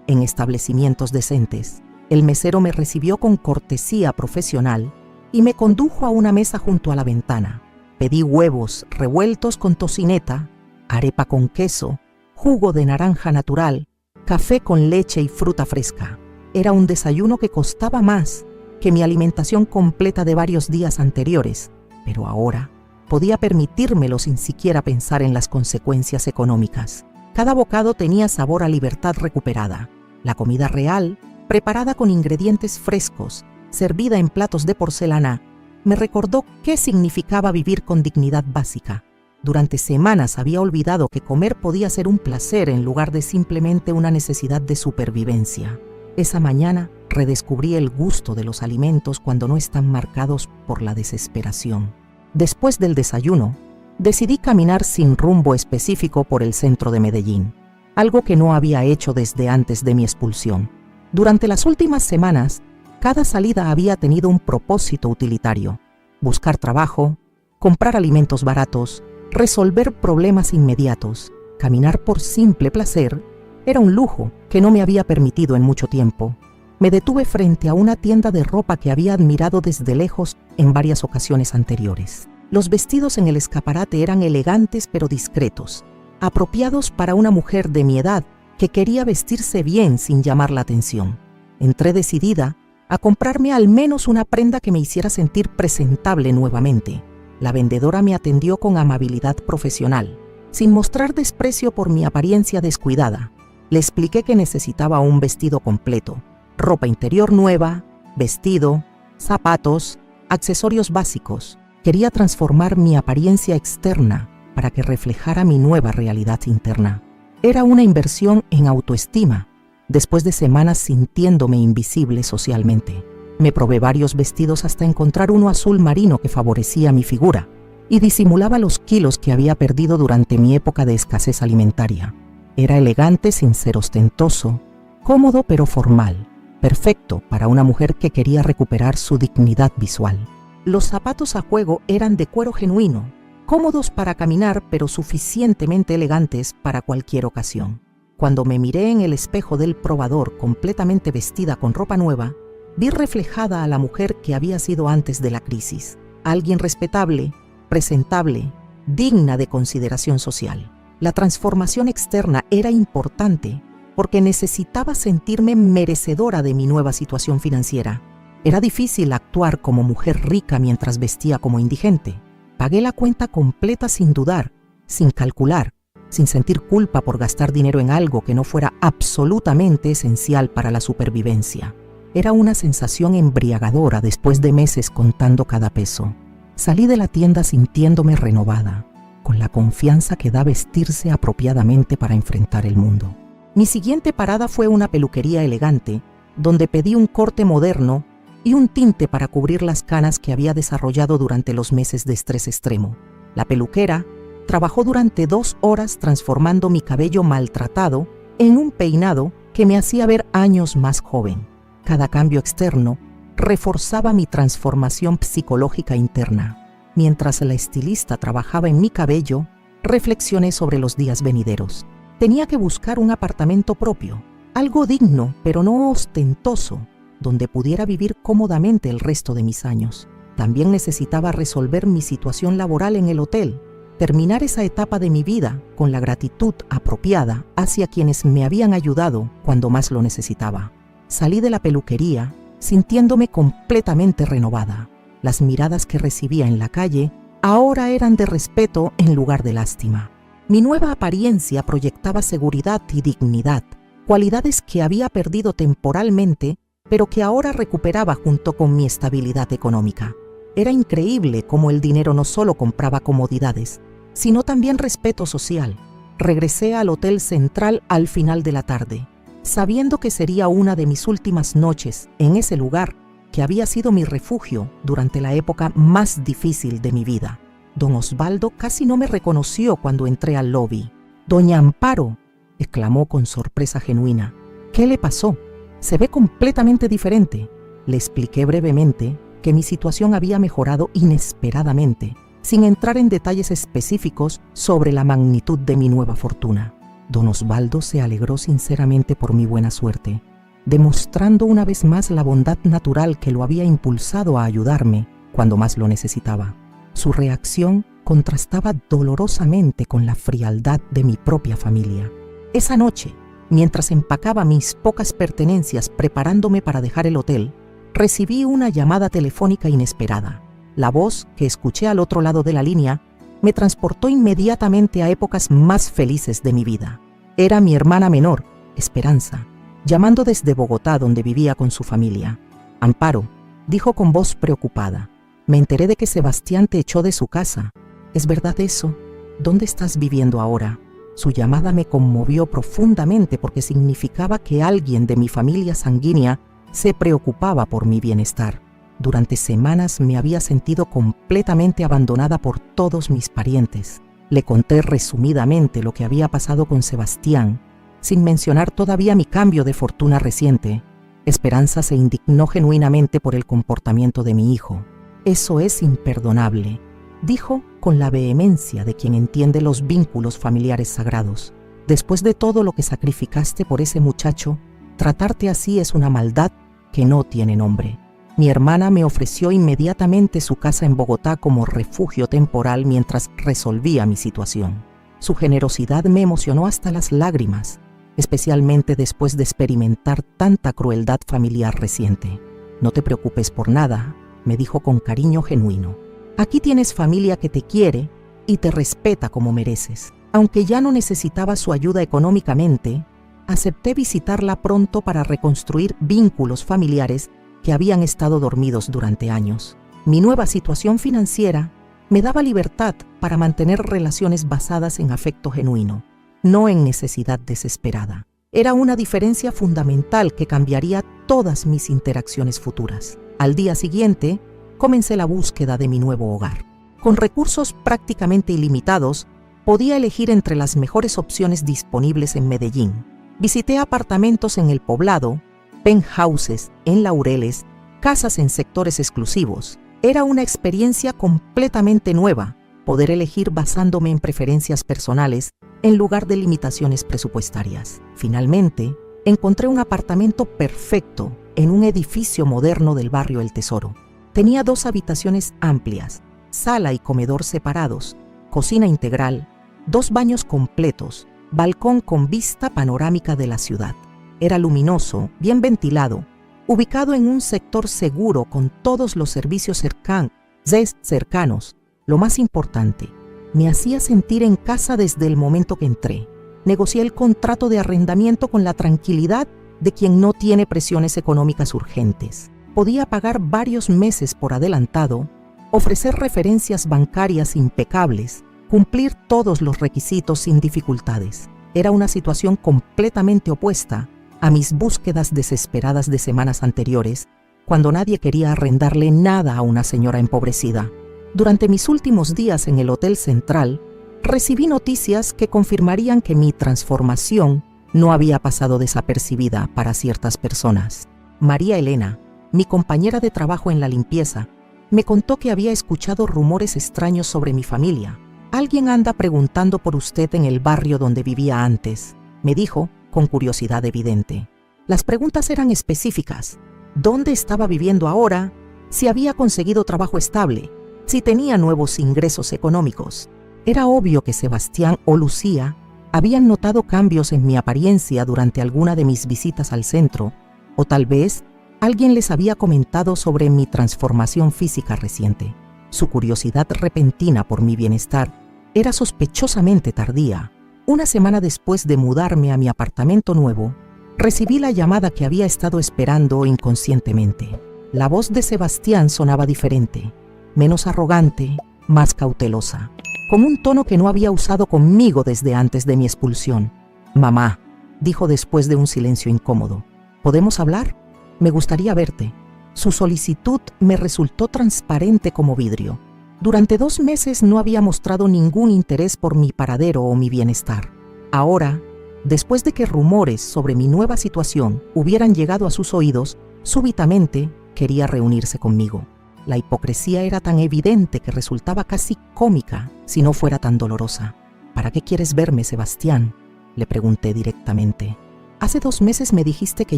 en establecimientos decentes. El mesero me recibió con cortesía profesional y me condujo a una mesa junto a la ventana. Pedí huevos revueltos con tocineta, arepa con queso, jugo de naranja natural, café con leche y fruta fresca. Era un desayuno que costaba más que mi alimentación completa de varios días anteriores, pero ahora podía permitírmelo sin siquiera pensar en las consecuencias económicas. Cada bocado tenía sabor a libertad recuperada. La comida real, preparada con ingredientes frescos, servida en platos de porcelana, me recordó qué significaba vivir con dignidad básica. Durante semanas había olvidado que comer podía ser un placer en lugar de simplemente una necesidad de supervivencia. Esa mañana redescubrí el gusto de los alimentos cuando no están marcados por la desesperación. Después del desayuno, decidí caminar sin rumbo específico por el centro de Medellín, algo que no había hecho desde antes de mi expulsión. Durante las últimas semanas, cada salida había tenido un propósito utilitario: buscar trabajo, comprar alimentos baratos, resolver problemas inmediatos. Caminar por simple placer era un lujo que no me había permitido en mucho tiempo. Me detuve frente a una tienda de ropa que había admirado desde lejos en varias ocasiones anteriores. Los vestidos en el escaparate eran elegantes pero discretos, apropiados para una mujer de mi edad que quería vestirse bien sin llamar la atención. Entré decidida a comprarme al menos una prenda que me hiciera sentir presentable nuevamente. La vendedora me atendió con amabilidad profesional, sin mostrar desprecio por mi apariencia descuidada. Le expliqué que necesitaba un vestido completo, ropa interior nueva, vestido, zapatos, accesorios básicos. Quería transformar mi apariencia externa para que reflejara mi nueva realidad interna. Era una inversión en autoestima, después de semanas sintiéndome invisible socialmente. Me probé varios vestidos hasta encontrar uno azul marino que favorecía mi figura y disimulaba los kilos que había perdido durante mi época de escasez alimentaria. Era elegante sin ser ostentoso, cómodo pero formal, perfecto para una mujer que quería recuperar su dignidad visual. Los zapatos a juego eran de cuero genuino, cómodos para caminar pero suficientemente elegantes para cualquier ocasión. Cuando me miré en el espejo del probador completamente vestida con ropa nueva, vi reflejada a la mujer que había sido antes de la crisis. Alguien respetable, presentable, digna de consideración social. La transformación externa era importante porque necesitaba sentirme merecedora de mi nueva situación financiera. Era difícil actuar como mujer rica mientras vestía como indigente. Pagué la cuenta completa sin dudar, sin calcular, sin sentir culpa por gastar dinero en algo que no fuera absolutamente esencial para la supervivencia. Era una sensación embriagadora después de meses contando cada peso. Salí de la tienda sintiéndome renovada, con la confianza que da vestirse apropiadamente para enfrentar el mundo. Mi siguiente parada fue una peluquería elegante, donde pedí un corte moderno y un tinte para cubrir las canas que había desarrollado durante los meses de estrés extremo. La peluquera trabajó durante 2 horas transformando mi cabello maltratado en un peinado que me hacía ver años más joven. Cada cambio externo reforzaba mi transformación psicológica interna. Mientras la estilista trabajaba en mi cabello, reflexioné sobre los días venideros. Tenía que buscar un apartamento propio, algo digno pero no ostentoso, donde pudiera vivir cómodamente el resto de mis años. También necesitaba resolver mi situación laboral en el hotel, terminar esa etapa de mi vida con la gratitud apropiada hacia quienes me habían ayudado cuando más lo necesitaba. Salí de la peluquería sintiéndome completamente renovada. Las miradas que recibía en la calle ahora eran de respeto en lugar de lástima. Mi nueva apariencia proyectaba seguridad y dignidad, cualidades que había perdido temporalmente, pero que ahora recuperaba junto con mi estabilidad económica. Era increíble cómo el dinero no solo compraba comodidades, sino también respeto social. Regresé al Hotel Central al final de la tarde, sabiendo que sería una de mis últimas noches en ese lugar que había sido mi refugio durante la época más difícil de mi vida. Don Osvaldo casi no me reconoció cuando entré al lobby. «Doña Amparo», exclamó con sorpresa genuina. «¿Qué le pasó? Se ve completamente diferente». Le expliqué brevemente que mi situación había mejorado inesperadamente, sin entrar en detalles específicos sobre la magnitud de mi nueva fortuna. Don Osvaldo se alegró sinceramente por mi buena suerte, demostrando una vez más la bondad natural que lo había impulsado a ayudarme cuando más lo necesitaba. Su reacción contrastaba dolorosamente con la frialdad de mi propia familia. Esa noche, mientras empacaba mis pocas pertenencias preparándome para dejar el hotel, recibí una llamada telefónica inesperada. La voz que escuché al otro lado de la línea me transportó inmediatamente a épocas más felices de mi vida. Era mi hermana menor, Esperanza, llamando desde Bogotá, donde vivía con su familia. «Amparo», dijo con voz preocupada, «me enteré de que Sebastián te echó de su casa. ¿Es verdad eso? ¿Dónde estás viviendo ahora?» Su llamada me conmovió profundamente porque significaba que alguien de mi familia sanguínea se preocupaba por mi bienestar. Durante semanas me había sentido completamente abandonada por todos mis parientes. Le conté resumidamente lo que había pasado con Sebastián, sin mencionar todavía mi cambio de fortuna reciente. Esperanza se indignó genuinamente por el comportamiento de mi hijo. «Eso es imperdonable», dijo con la vehemencia de quien entiende los vínculos familiares sagrados. «Después de todo lo que sacrificaste por ese muchacho, tratarte así es una maldad que no tiene nombre». Mi hermana me ofreció inmediatamente su casa en Bogotá como refugio temporal mientras resolvía mi situación. Su generosidad me emocionó hasta las lágrimas, especialmente después de experimentar tanta crueldad familiar reciente. «No te preocupes por nada», me dijo con cariño genuino. «Aquí tienes familia que te quiere y te respeta como mereces». Aunque ya no necesitaba su ayuda económicamente, acepté visitarla pronto para reconstruir vínculos familiares que habían estado dormidos durante años. Mi nueva situación financiera me daba libertad para mantener relaciones basadas en afecto genuino, no en necesidad desesperada. Era una diferencia fundamental que cambiaría todas mis interacciones futuras. Al día siguiente, comencé la búsqueda de mi nuevo hogar. Con recursos prácticamente ilimitados, podía elegir entre las mejores opciones disponibles en Medellín. Visité apartamentos en El Poblado, penthouses en Laureles, casas en sectores exclusivos. Era una experiencia completamente nueva, poder elegir basándome en preferencias personales en lugar de limitaciones presupuestarias. Finalmente, encontré un apartamento perfecto en un edificio moderno del barrio El Tesoro. Tenía 2 habitaciones amplias, sala y comedor separados, cocina integral, 2 baños completos, balcón con vista panorámica de la ciudad. Era luminoso, bien ventilado, ubicado en un sector seguro con todos los servicios cercanos. Lo más importante, me hacía sentir en casa desde el momento que entré. Negocié el contrato de arrendamiento con la tranquilidad de quien no tiene presiones económicas urgentes. Podía pagar varios meses por adelantado, ofrecer referencias bancarias impecables, cumplir todos los requisitos sin dificultades. Era una situación completamente opuesta a mis búsquedas desesperadas de semanas anteriores, cuando nadie quería arrendarle nada a una señora empobrecida. Durante mis últimos días en el Hotel Central, recibí noticias que confirmarían que mi transformación no había pasado desapercibida para ciertas personas. María Elena, mi compañera de trabajo en la limpieza, Me contó que había escuchado rumores extraños sobre mi familia. Alguien anda preguntando por usted en el barrio donde vivía antes, me dijo con curiosidad evidente. Las preguntas eran específicas. ¿Dónde estaba viviendo ahora? Si había conseguido trabajo estable, si tenía nuevos ingresos económicos. Era obvio que Sebastián o Lucía habían notado cambios en mi apariencia durante alguna de mis visitas al centro, o tal vez alguien les había comentado sobre mi transformación física reciente. Su curiosidad repentina por mi bienestar era sospechosamente tardía. Una semana después de mudarme a mi apartamento nuevo, recibí la llamada que había estado esperando inconscientemente. La voz de Sebastián sonaba diferente, menos arrogante, más cautelosa, con un tono que no había usado conmigo desde antes de mi expulsión. «Mamá», dijo después de un silencio incómodo, «¿podemos hablar? Me gustaría verte». Su solicitud me resultó transparente como vidrio. Durante 2 meses no había mostrado ningún interés por mi paradero o mi bienestar. Ahora, después de que rumores sobre mi nueva situación hubieran llegado a sus oídos, súbitamente quería reunirse conmigo. La hipocresía era tan evidente que resultaba casi cómica si no fuera tan dolorosa. «¿Para qué quieres verme, Sebastián?», le pregunté directamente. «Hace 2 meses me dijiste que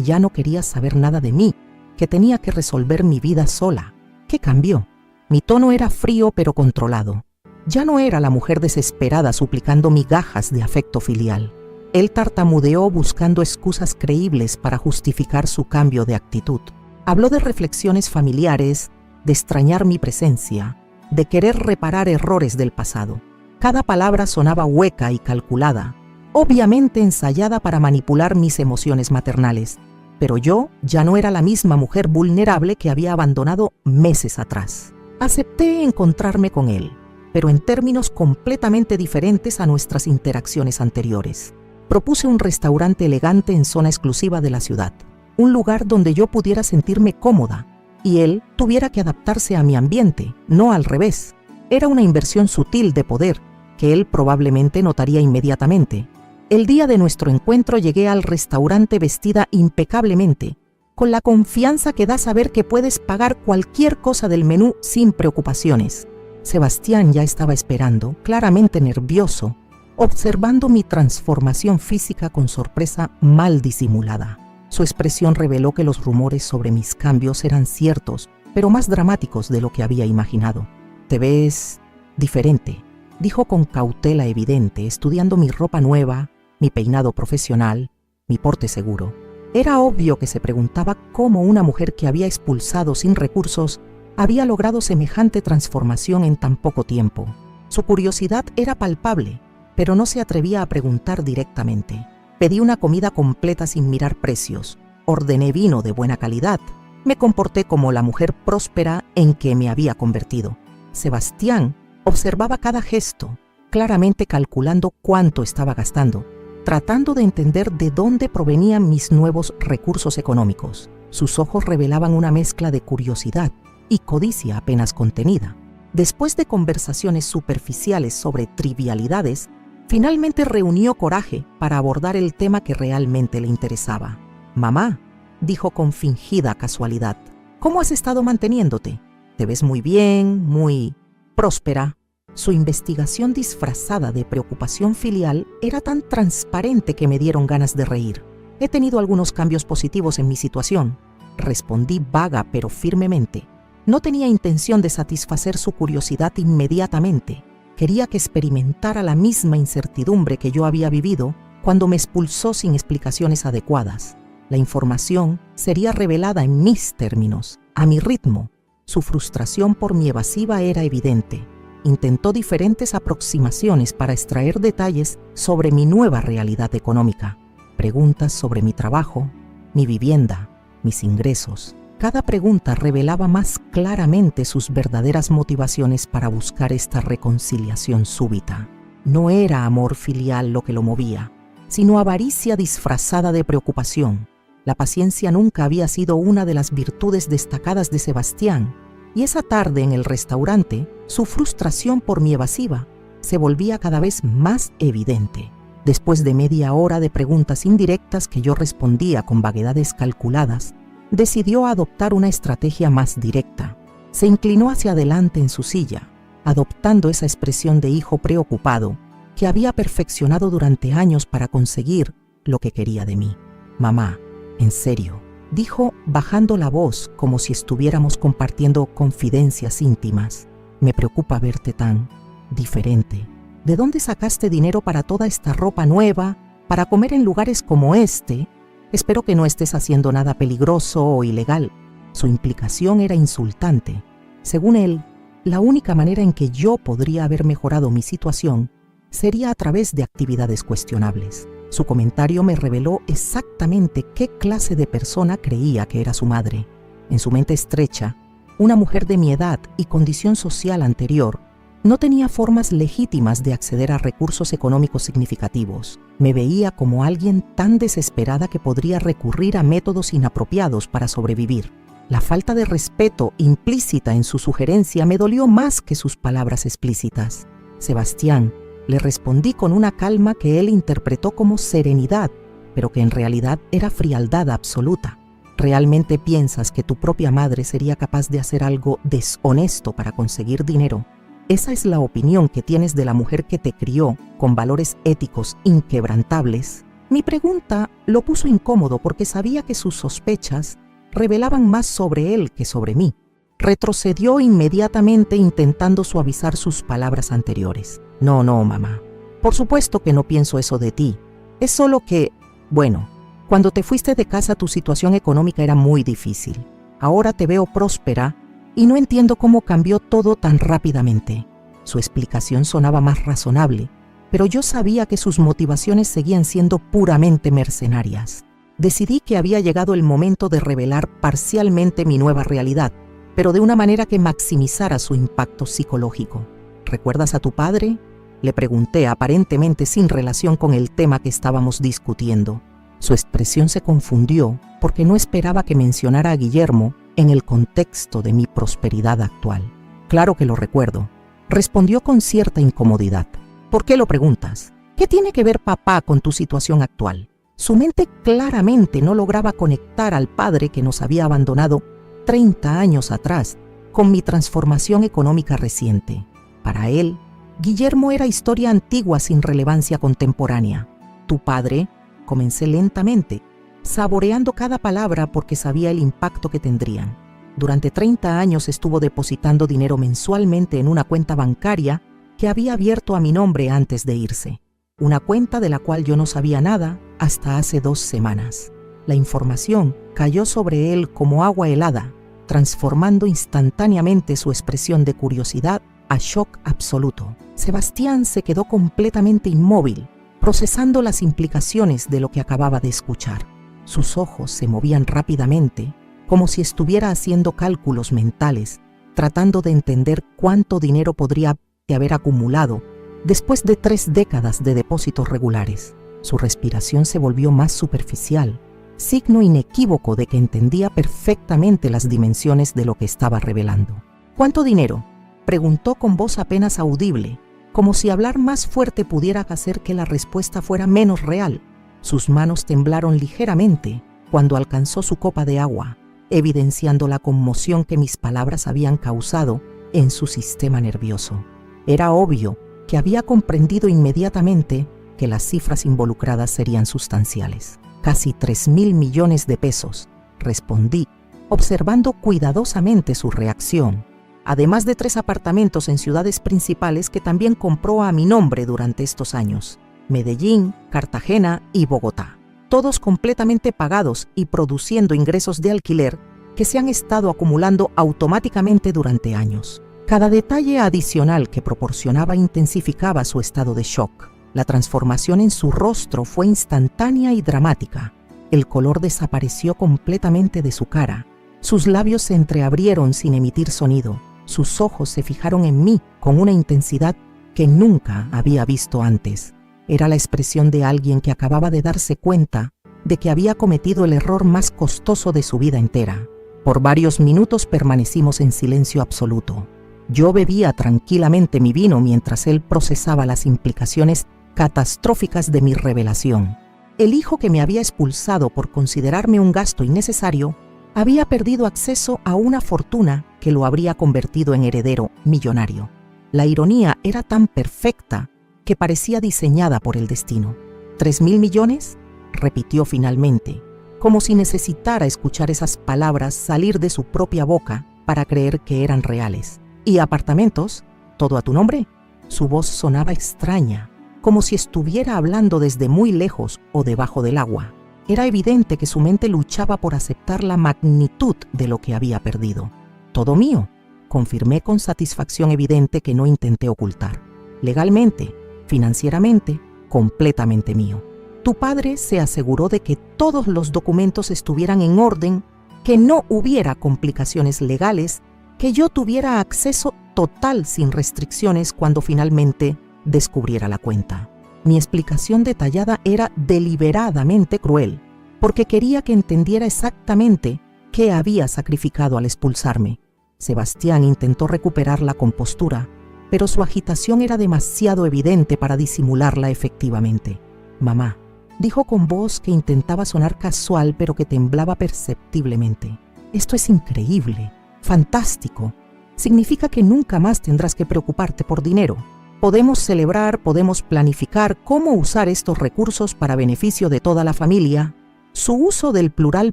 ya no querías saber nada de mí, que tenía que resolver mi vida sola. ¿Qué cambió?». Mi tono era frío pero controlado. Ya no era la mujer desesperada suplicando migajas de afecto filial. Él tartamudeó buscando excusas creíbles para justificar su cambio de actitud. Habló de reflexiones familiares, de extrañar mi presencia, de querer reparar errores del pasado. Cada palabra sonaba hueca y calculada, obviamente ensayada para manipular mis emociones maternales. Pero yo ya no era la misma mujer vulnerable que había abandonado meses atrás. Acepté encontrarme con él, pero en términos completamente diferentes a nuestras interacciones anteriores. Propuse un restaurante elegante en zona exclusiva de la ciudad, un lugar donde yo pudiera sentirme cómoda y él tuviera que adaptarse a mi ambiente, no al revés. Era una inversión sutil de poder que él probablemente notaría inmediatamente. El día de nuestro encuentro llegué al restaurante vestida impecablemente, con la confianza que da saber que puedes pagar cualquier cosa del menú sin preocupaciones. Sebastián ya estaba esperando, claramente nervioso, observando mi transformación física con sorpresa mal disimulada. Su expresión reveló que los rumores sobre mis cambios eran ciertos, pero más dramáticos de lo que había imaginado. «Te ves diferente», dijo con cautela evidente, estudiando mi ropa nueva, mi peinado profesional, mi porte seguro. Era obvio que se preguntaba cómo una mujer que había expulsado sin recursos había logrado semejante transformación en tan poco tiempo. Su curiosidad era palpable, pero no se atrevía a preguntar directamente. Pedí una comida completa sin mirar precios, ordené vino de buena calidad, me comporté como la mujer próspera en que me había convertido. Sebastián observaba cada gesto, claramente calculando cuánto estaba gastando, tratando de entender de dónde provenían mis nuevos recursos económicos. Sus ojos revelaban una mezcla de curiosidad y codicia apenas contenida. Después de conversaciones superficiales sobre trivialidades, finalmente reunió coraje para abordar el tema que realmente le interesaba. «Mamá», dijo con fingida casualidad, «¿cómo has estado manteniéndote? Te ves muy bien, muy próspera». Su investigación disfrazada de preocupación filial era tan transparente que me dieron ganas de reír. «He tenido algunos cambios positivos en mi situación», respondí vaga pero firmemente. No tenía intención de satisfacer su curiosidad inmediatamente. Quería que experimentara la misma incertidumbre que yo había vivido cuando me expulsó sin explicaciones adecuadas. La información sería revelada en mis términos, a mi ritmo. Su frustración por mi evasiva era evidente. Intentó diferentes aproximaciones para extraer detalles sobre mi nueva realidad económica. Preguntas sobre mi trabajo, mi vivienda, mis ingresos. Cada pregunta revelaba más claramente sus verdaderas motivaciones para buscar esta reconciliación súbita. No era amor filial lo que lo movía, sino avaricia disfrazada de preocupación. La paciencia nunca había sido una de las virtudes destacadas de Sebastián, y esa tarde en el restaurante, su frustración por mi evasiva se volvía cada vez más evidente. Después de media hora de preguntas indirectas que yo respondía con vaguedades calculadas, decidió adoptar una estrategia más directa. Se inclinó hacia adelante en su silla, adoptando esa expresión de hijo preocupado que había perfeccionado durante años para conseguir lo que quería de mí. «Mamá, en serio», dijo bajando la voz como si estuviéramos compartiendo confidencias íntimas. «Me preocupa verte tan diferente. ¿De dónde sacaste dinero para toda esta ropa nueva, para comer en lugares como este? Espero que no estés haciendo nada peligroso o ilegal». Su implicación era insultante. Según él, la única manera en que yo podría haber mejorado mi situación sería a través de actividades cuestionables. Su comentario me reveló exactamente qué clase de persona creía que era su madre. En su mente estrecha, una mujer de mi edad y condición social anterior no tenía formas legítimas de acceder a recursos económicos significativos. Me veía como alguien tan desesperada que podría recurrir a métodos inapropiados para sobrevivir. La falta de respeto implícita en su sugerencia me dolió más que sus palabras explícitas. «Sebastián», le respondí con una calma que él interpretó como serenidad, pero que en realidad era frialdad absoluta. ¿Realmente piensas que tu propia madre sería capaz de hacer algo deshonesto para conseguir dinero? ¿Esa es la opinión que tienes de la mujer que te crió con valores éticos inquebrantables? Mi pregunta lo puso incómodo porque sabía que sus sospechas revelaban más sobre él que sobre mí. Retrocedió inmediatamente intentando suavizar sus palabras anteriores. «No, mamá. Por supuesto que no pienso eso de ti. Es solo que, bueno, cuando te fuiste de casa tu situación económica era muy difícil. Ahora te veo próspera y no entiendo cómo cambió todo tan rápidamente». Su explicación sonaba más razonable, pero yo sabía que sus motivaciones seguían siendo puramente mercenarias. Decidí que había llegado el momento de revelar parcialmente mi nueva realidad, pero de una manera que maximizara su impacto psicológico. «¿Recuerdas a tu padre?», le pregunté, aparentemente sin relación con el tema que estábamos discutiendo. Su expresión se confundió porque no esperaba que mencionara a Guillermo en el contexto de mi prosperidad actual. «Claro que lo recuerdo», respondió con cierta incomodidad. «¿Por qué lo preguntas? ¿Qué tiene que ver papá con tu situación actual?». Su mente claramente no lograba conectar al padre que nos había abandonado 30 años atrás con mi transformación económica reciente. Para él, Guillermo era historia antigua sin relevancia contemporánea. «Tu padre», comencé lentamente, saboreando cada palabra porque sabía el impacto que tendrían. «Durante 30 años estuvo depositando dinero mensualmente en una cuenta bancaria que había abierto a mi nombre antes de irse. Una cuenta de la cual yo no sabía nada hasta hace 2 semanas. La información cayó sobre él como agua helada, transformando instantáneamente su expresión de curiosidad a shock absoluto. Sebastián se quedó completamente inmóvil, procesando las implicaciones de lo que acababa de escuchar. Sus ojos se movían rápidamente, como si estuviera haciendo cálculos mentales, tratando de entender cuánto dinero podría haber acumulado después de 3 décadas de depósitos regulares. Su respiración se volvió más superficial, signo inequívoco de que entendía perfectamente las dimensiones de lo que estaba revelando. «¿Cuánto dinero?», preguntó con voz apenas audible, como si hablar más fuerte pudiera hacer que la respuesta fuera menos real. Sus manos temblaron ligeramente cuando alcanzó su copa de agua, evidenciando la conmoción que mis palabras habían causado en su sistema nervioso. Era obvio que había comprendido inmediatamente que las cifras involucradas serían sustanciales. «Casi 3.000 millones de pesos», respondí, observando cuidadosamente su reacción. «Además de 3 apartamentos en ciudades principales que también compró a mi nombre durante estos años: Medellín, Cartagena y Bogotá. Todos completamente pagados y produciendo ingresos de alquiler que se han estado acumulando automáticamente durante años». Cada detalle adicional que proporcionaba intensificaba su estado de shock. La transformación en su rostro fue instantánea y dramática. El color desapareció completamente de su cara. Sus labios se entreabrieron sin emitir sonido. Sus ojos se fijaron en mí con una intensidad que nunca había visto antes. Era la expresión de alguien que acababa de darse cuenta de que había cometido el error más costoso de su vida entera. Por varios minutos permanecimos en silencio absoluto. Yo bebía tranquilamente mi vino mientras él procesaba las implicaciones catastróficas de mi revelación. El hijo que me había expulsado por considerarme un gasto innecesario Había perdido acceso a una fortuna que lo habría convertido en heredero millonario. La ironía era tan perfecta que parecía diseñada por el destino. ¿3.000 millones? Repitió finalmente, como si necesitara escuchar esas palabras salir de su propia boca para creer que eran reales. ¿Y apartamentos? ¿Todo a tu nombre? Su voz sonaba extraña, como si estuviera hablando desde muy lejos o debajo del agua. Era evidente que su mente luchaba por aceptar la magnitud de lo que había perdido. «Todo mío», confirmé con satisfacción evidente que no intenté ocultar. «Legalmente, financieramente, completamente mío. Tu padre se aseguró de que todos los documentos estuvieran en orden, que no hubiera complicaciones legales, que yo tuviera acceso total sin restricciones cuando finalmente descubriera la cuenta». Mi explicación detallada era deliberadamente cruel, porque quería que entendiera exactamente qué había sacrificado al expulsarme. Sebastián intentó recuperar la compostura, pero su agitación era demasiado evidente para disimularla efectivamente. «Mamá», dijo con voz que intentaba sonar casual pero que temblaba perceptiblemente. «Esto es increíble, fantástico. Significa que nunca más tendrás que preocuparte por dinero. Podemos celebrar, podemos planificar cómo usar estos recursos para beneficio de toda la familia». Su uso del plural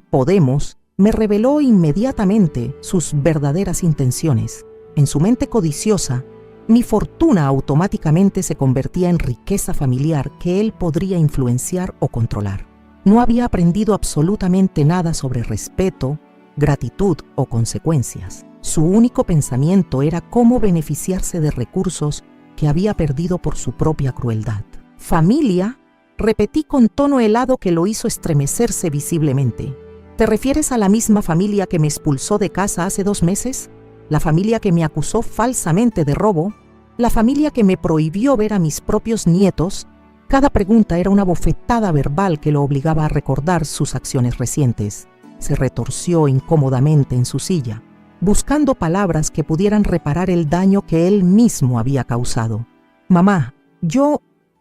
podemos me reveló inmediatamente sus verdaderas intenciones. En su mente codiciosa, mi fortuna automáticamente se convertía en riqueza familiar que él podría influenciar o controlar. No había aprendido absolutamente nada sobre respeto, gratitud o consecuencias. Su único pensamiento era cómo beneficiarse de recursos que había perdido por su propia crueldad. «Familia», repetí con tono helado que lo hizo estremecerse visiblemente. «¿Te refieres a la misma familia que me expulsó de casa hace 2 meses? ¿La familia que me acusó falsamente de robo? ¿La familia que me prohibió ver a mis propios nietos?» Cada pregunta era una bofetada verbal que lo obligaba a recordar sus acciones recientes. Se retorció incómodamente en su silla, buscando palabras que pudieran reparar el daño que él mismo había causado. «Mamá,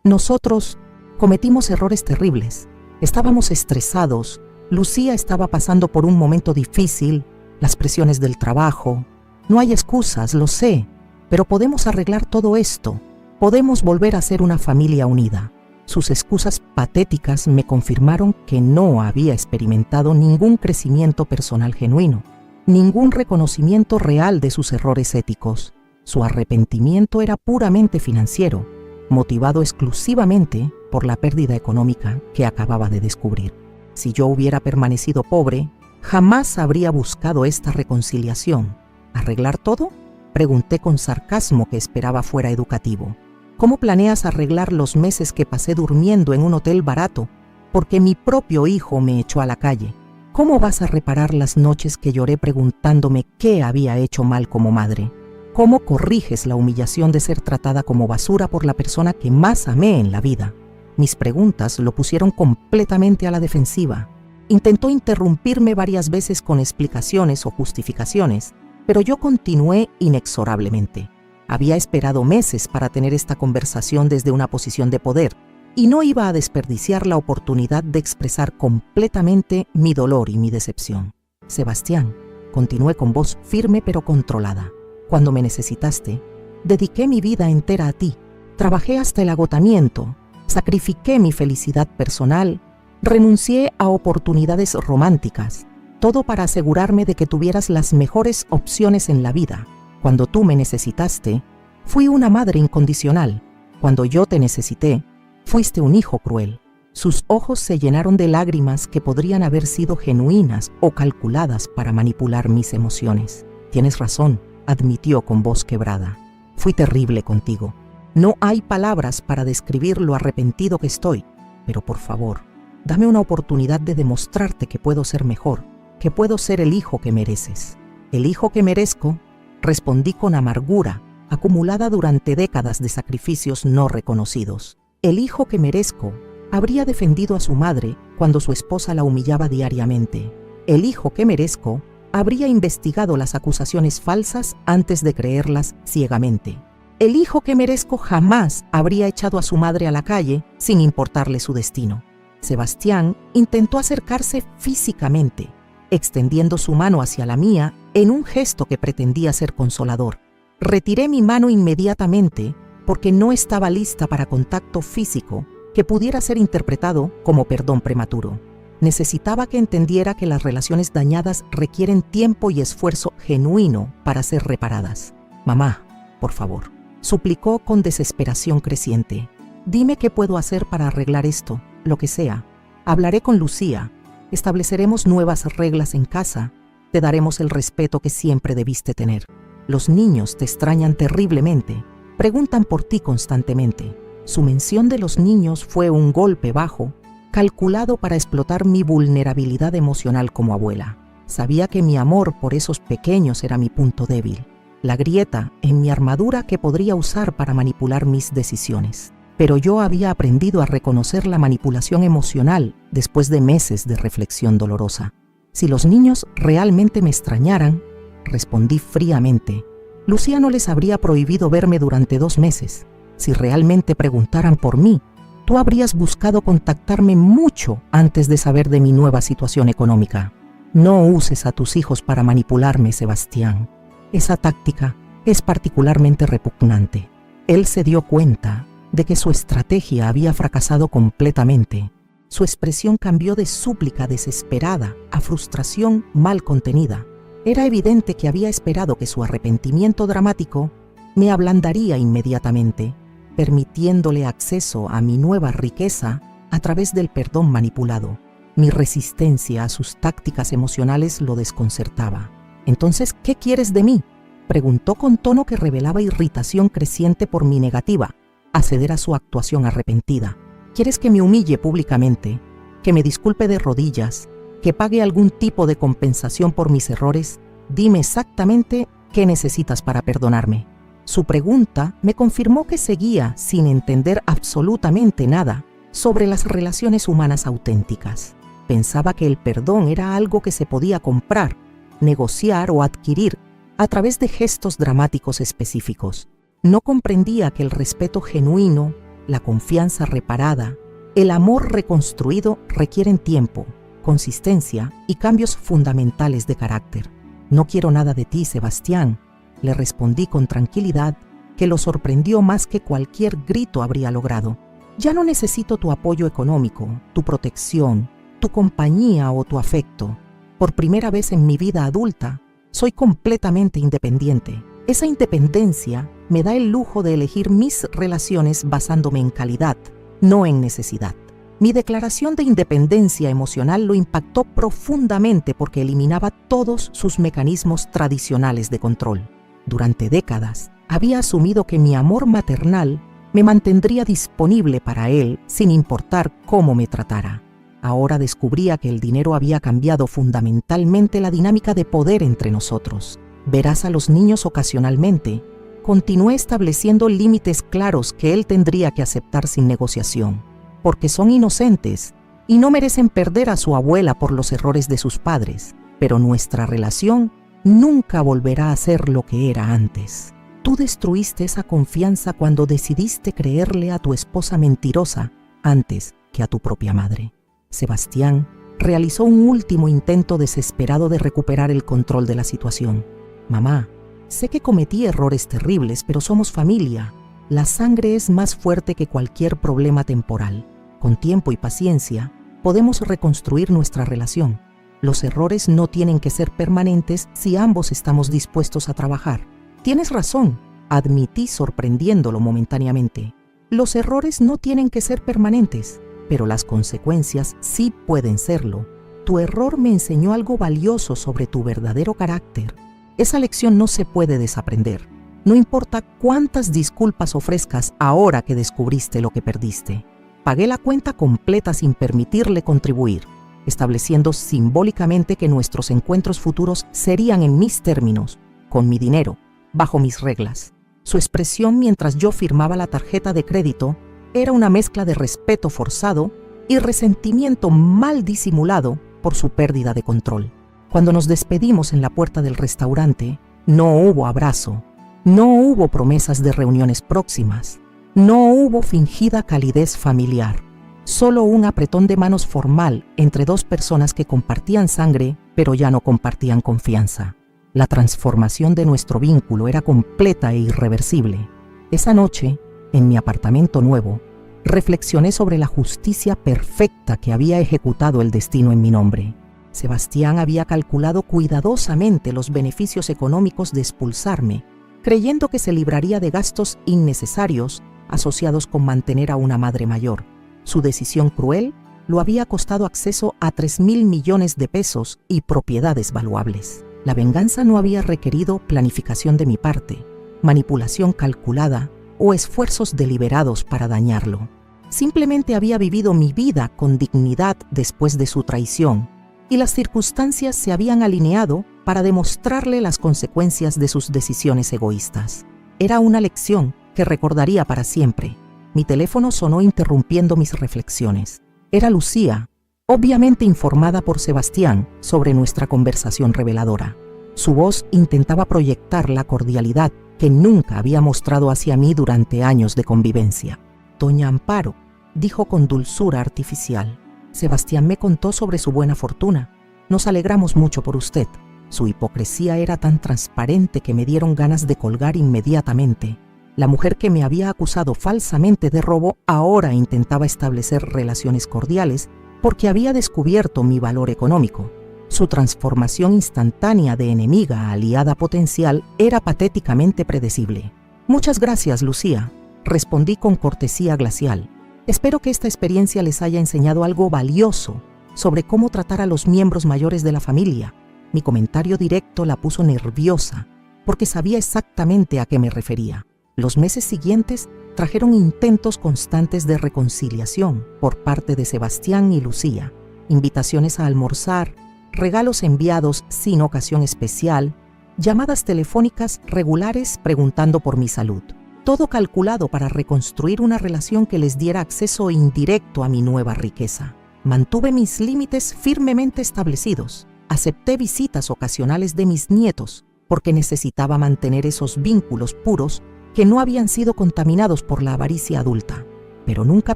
nosotros cometimos errores terribles. Estábamos estresados. Lucía estaba pasando por un momento difícil, las presiones del trabajo. No hay excusas, lo sé, pero podemos arreglar todo esto. Podemos volver a ser una familia unida». Sus excusas patéticas me confirmaron que no había experimentado ningún crecimiento personal genuino, ningún reconocimiento real de sus errores éticos. Su arrepentimiento era puramente financiero, motivado exclusivamente por la pérdida económica que acababa de descubrir. Si yo hubiera permanecido pobre, jamás habría buscado esta reconciliación. ¿Arreglar todo?, pregunté con sarcasmo que esperaba fuera educativo. ¿Cómo planeas arreglar los meses que pasé durmiendo en un hotel barato porque mi propio hijo me echó a la calle? ¿Cómo vas a reparar las noches que lloré preguntándome qué había hecho mal como madre? ¿Cómo corriges la humillación de ser tratada como basura por la persona que más amé en la vida? Mis preguntas lo pusieron completamente a la defensiva. Intentó interrumpirme varias veces con explicaciones o justificaciones, pero yo continué inexorablemente. Había esperado meses para tener esta conversación desde una posición de poder y no iba a desperdiciar la oportunidad de expresar completamente mi dolor y mi decepción. «Sebastián», continué con voz firme pero controlada, «cuando me necesitaste, dediqué mi vida entera a ti. Trabajé hasta el agotamiento, sacrifiqué mi felicidad personal, renuncié a oportunidades románticas, todo para asegurarme de que tuvieras las mejores opciones en la vida. Cuando tú me necesitaste, fui una madre incondicional. Cuando yo te necesité, fuiste un hijo cruel». Sus ojos se llenaron de lágrimas que podrían haber sido genuinas o calculadas para manipular mis emociones. «Tienes razón», admitió con voz quebrada. «Fui terrible contigo. No hay palabras para describir lo arrepentido que estoy, pero por favor, dame una oportunidad de demostrarte que puedo ser mejor, que puedo ser el hijo que mereces». «El hijo que merezco», respondí con amargura, acumulada durante décadas de sacrificios no reconocidos. «El hijo que merezco habría defendido a su madre cuando su esposa la humillaba diariamente. El hijo que merezco habría investigado las acusaciones falsas antes de creerlas ciegamente. El hijo que merezco jamás habría echado a su madre a la calle sin importarle su destino». Sebastián intentó acercarse físicamente, extendiendo su mano hacia la mía en un gesto que pretendía ser consolador. Retiré mi mano inmediatamente porque no estaba lista para contacto físico que pudiera ser interpretado como perdón prematuro. Necesitaba que entendiera que las relaciones dañadas requieren tiempo y esfuerzo genuino para ser reparadas. Mamá, por favor, suplicó con desesperación creciente. Dime qué puedo hacer para arreglar esto, lo que sea. Hablaré con Lucía, estableceremos nuevas reglas en casa, te daremos el respeto que siempre debiste tener. Los niños te extrañan terriblemente, preguntan por ti constantemente. Su mención de los niños fue un golpe bajo, calculado para explotar mi vulnerabilidad emocional como abuela. Sabía que mi amor por esos pequeños era mi punto débil, la grieta en mi armadura que podría usar para manipular mis decisiones. Pero yo había aprendido a reconocer la manipulación emocional después de meses de reflexión dolorosa. Si los niños realmente me extrañaran, respondí fríamente, Lucía no les habría prohibido verme durante 2 meses. Si realmente preguntaran por mí, tú habrías buscado contactarme mucho antes de saber de mi nueva situación económica. No uses a tus hijos para manipularme, Sebastián. Esa táctica es particularmente repugnante. Él se dio cuenta de que su estrategia había fracasado completamente. Su expresión cambió de súplica desesperada a frustración mal contenida. Era evidente que había esperado que su arrepentimiento dramático me ablandaría inmediatamente, permitiéndole acceso a mi nueva riqueza a través del perdón manipulado. Mi resistencia a sus tácticas emocionales lo desconcertaba. «Entonces, ¿qué quieres de mí?», preguntó con tono que revelaba irritación creciente por mi negativa a ceder a su actuación arrepentida. «¿Quieres que me humille públicamente, que me disculpe de rodillas, que pague algún tipo de compensación por mis errores? Dime exactamente qué necesitas para perdonarme». Su pregunta me confirmó que seguía sin entender absolutamente nada sobre las relaciones humanas auténticas. Pensaba que el perdón era algo que se podía comprar, negociar o adquirir a través de gestos dramáticos específicos. No comprendía que el respeto genuino, la confianza reparada, el amor reconstruido requieren tiempo, consistencia y cambios fundamentales de carácter. «No quiero nada de ti, Sebastián», le respondí con tranquilidad que lo sorprendió más que cualquier grito habría logrado. «Ya no necesito tu apoyo económico, tu protección, tu compañía o tu afecto. Por primera vez en mi vida adulta, soy completamente independiente. Esa independencia me da el lujo de elegir mis relaciones basándome en calidad, no en necesidad». Mi declaración de independencia emocional lo impactó profundamente porque eliminaba todos sus mecanismos tradicionales de control. Durante décadas, había asumido que mi amor maternal me mantendría disponible para él sin importar cómo me tratara. Ahora descubría que el dinero había cambiado fundamentalmente la dinámica de poder entre nosotros. «Verás a los niños ocasionalmente». Continué estableciendo límites claros que él tendría que aceptar sin negociación, porque son inocentes y no merecen perder a su abuela por los errores de sus padres, pero nuestra relación nunca volverá a ser lo que era antes. Tú destruiste esa confianza cuando decidiste creerle a tu esposa mentirosa antes que a tu propia madre. Sebastián realizó un último intento desesperado de recuperar el control de la situación. «Mamá, sé que cometí errores terribles, pero somos familia. La sangre es más fuerte que cualquier problema temporal. Con tiempo y paciencia, podemos reconstruir nuestra relación. Los errores no tienen que ser permanentes si ambos estamos dispuestos a trabajar». «Tienes razón», admití sorprendiéndolo momentáneamente. «Los errores no tienen que ser permanentes, pero las consecuencias sí pueden serlo. Tu error me enseñó algo valioso sobre tu verdadero carácter. Esa lección no se puede desaprender. No importa cuántas disculpas ofrezcas ahora que descubriste lo que perdiste». Pagué la cuenta completa sin permitirle contribuir, estableciendo simbólicamente que nuestros encuentros futuros serían en mis términos, con mi dinero, bajo mis reglas. Su expresión mientras yo firmaba la tarjeta de crédito era una mezcla de respeto forzado y resentimiento mal disimulado por su pérdida de control. Cuando nos despedimos en la puerta del restaurante, no hubo abrazo, no hubo promesas de reuniones próximas, no hubo fingida calidez familiar. Solo un apretón de manos formal entre dos personas que compartían sangre, pero ya no compartían confianza. La transformación de nuestro vínculo era completa e irreversible. Esa noche, en mi apartamento nuevo, reflexioné sobre la justicia perfecta que había ejecutado el destino en mi nombre. Sebastián había calculado cuidadosamente los beneficios económicos de expulsarme, creyendo que se libraría de gastos innecesarios asociados con mantener a una madre mayor. Su decisión cruel lo había costado acceso a 3.000 millones de pesos y propiedades valuables. La venganza no había requerido planificación de mi parte, manipulación calculada o esfuerzos deliberados para dañarlo. Simplemente había vivido mi vida con dignidad después de su traición, y las circunstancias se habían alineado para demostrarle las consecuencias de sus decisiones egoístas. Era una lección que recordaría para siempre. Mi teléfono sonó interrumpiendo mis reflexiones. Era Lucía, obviamente informada por Sebastián sobre nuestra conversación reveladora. Su voz intentaba proyectar la cordialidad que nunca había mostrado hacia mí durante años de convivencia. «Doña Amparo», dijo con dulzura artificial, «Sebastián me contó sobre su buena fortuna. Nos alegramos mucho por usted». Su hipocresía era tan transparente que me dieron ganas de colgar inmediatamente. La mujer que me había acusado falsamente de robo ahora intentaba establecer relaciones cordiales porque había descubierto mi valor económico. Su transformación instantánea de enemiga a aliada potencial era patéticamente predecible. «Muchas gracias, Lucía», respondí con cortesía glacial. «Espero que esta experiencia les haya enseñado algo valioso sobre cómo tratar a los miembros mayores de la familia». Mi comentario directo la puso nerviosa porque sabía exactamente a qué me refería. Los meses siguientes trajeron intentos constantes de reconciliación por parte de Sebastián y Lucía, invitaciones a almorzar, regalos enviados sin ocasión especial, llamadas telefónicas regulares preguntando por mi salud. Todo calculado para reconstruir una relación que les diera acceso indirecto a mi nueva riqueza. Mantuve mis límites firmemente establecidos. Acepté visitas ocasionales de mis nietos porque necesitaba mantener esos vínculos puros que no habían sido contaminados por la avaricia adulta. Pero nunca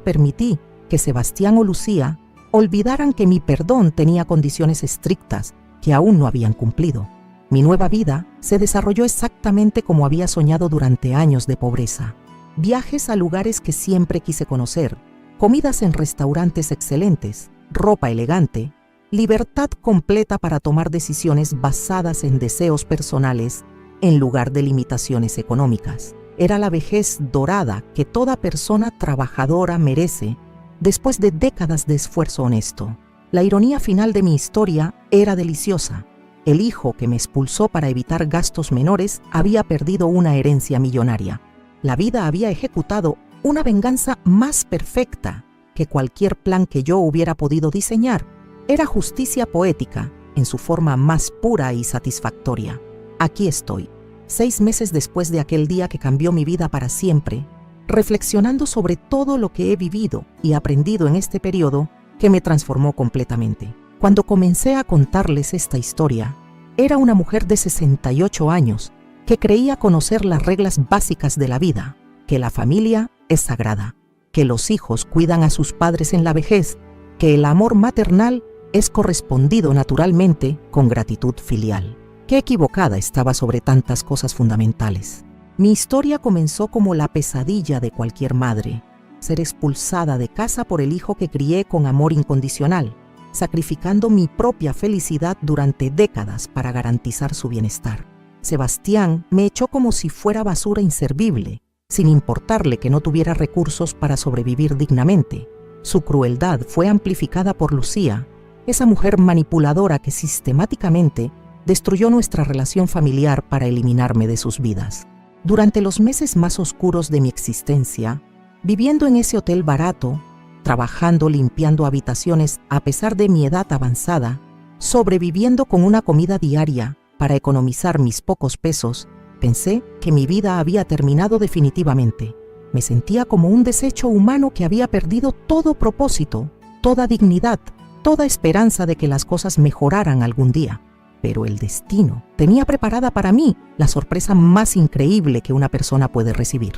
permití que Sebastián o Lucía olvidaran que mi perdón tenía condiciones estrictas que aún no habían cumplido. Mi nueva vida se desarrolló exactamente como había soñado durante años de pobreza. Viajes a lugares que siempre quise conocer, comidas en restaurantes excelentes, ropa elegante, libertad completa para tomar decisiones basadas en deseos personales en lugar de limitaciones económicas. Era la vejez dorada que toda persona trabajadora merece después de décadas de esfuerzo honesto. La ironía final de mi historia era deliciosa. El hijo que me expulsó para evitar gastos menores había perdido una herencia millonaria. La vida había ejecutado una venganza más perfecta que cualquier plan que yo hubiera podido diseñar. Era justicia poética en su forma más pura y satisfactoria. Aquí estoy, 6 meses después de aquel día que cambió mi vida para siempre, reflexionando sobre todo lo que he vivido y aprendido en este periodo que me transformó completamente. Cuando comencé a contarles esta historia, era una mujer de 68 años que creía conocer las reglas básicas de la vida, que la familia es sagrada, que los hijos cuidan a sus padres en la vejez, que el amor maternal es correspondido naturalmente con gratitud filial. Qué equivocada estaba sobre tantas cosas fundamentales. Mi historia comenzó como la pesadilla de cualquier madre, ser expulsada de casa por el hijo que crié con amor incondicional, sacrificando mi propia felicidad durante décadas para garantizar su bienestar. Sebastián me echó como si fuera basura inservible, sin importarle que no tuviera recursos para sobrevivir dignamente. Su crueldad fue amplificada por Lucía, esa mujer manipuladora que sistemáticamente destruyó nuestra relación familiar para eliminarme de sus vidas. Durante los meses más oscuros de mi existencia, viviendo en ese hotel barato, trabajando limpiando habitaciones a pesar de mi edad avanzada, sobreviviendo con una comida diaria para economizar mis pocos pesos, pensé que mi vida había terminado definitivamente. Me sentía como un desecho humano que había perdido todo propósito, toda dignidad, toda esperanza de que las cosas mejoraran algún día. Pero el destino tenía preparada para mí la sorpresa más increíble que una persona puede recibir.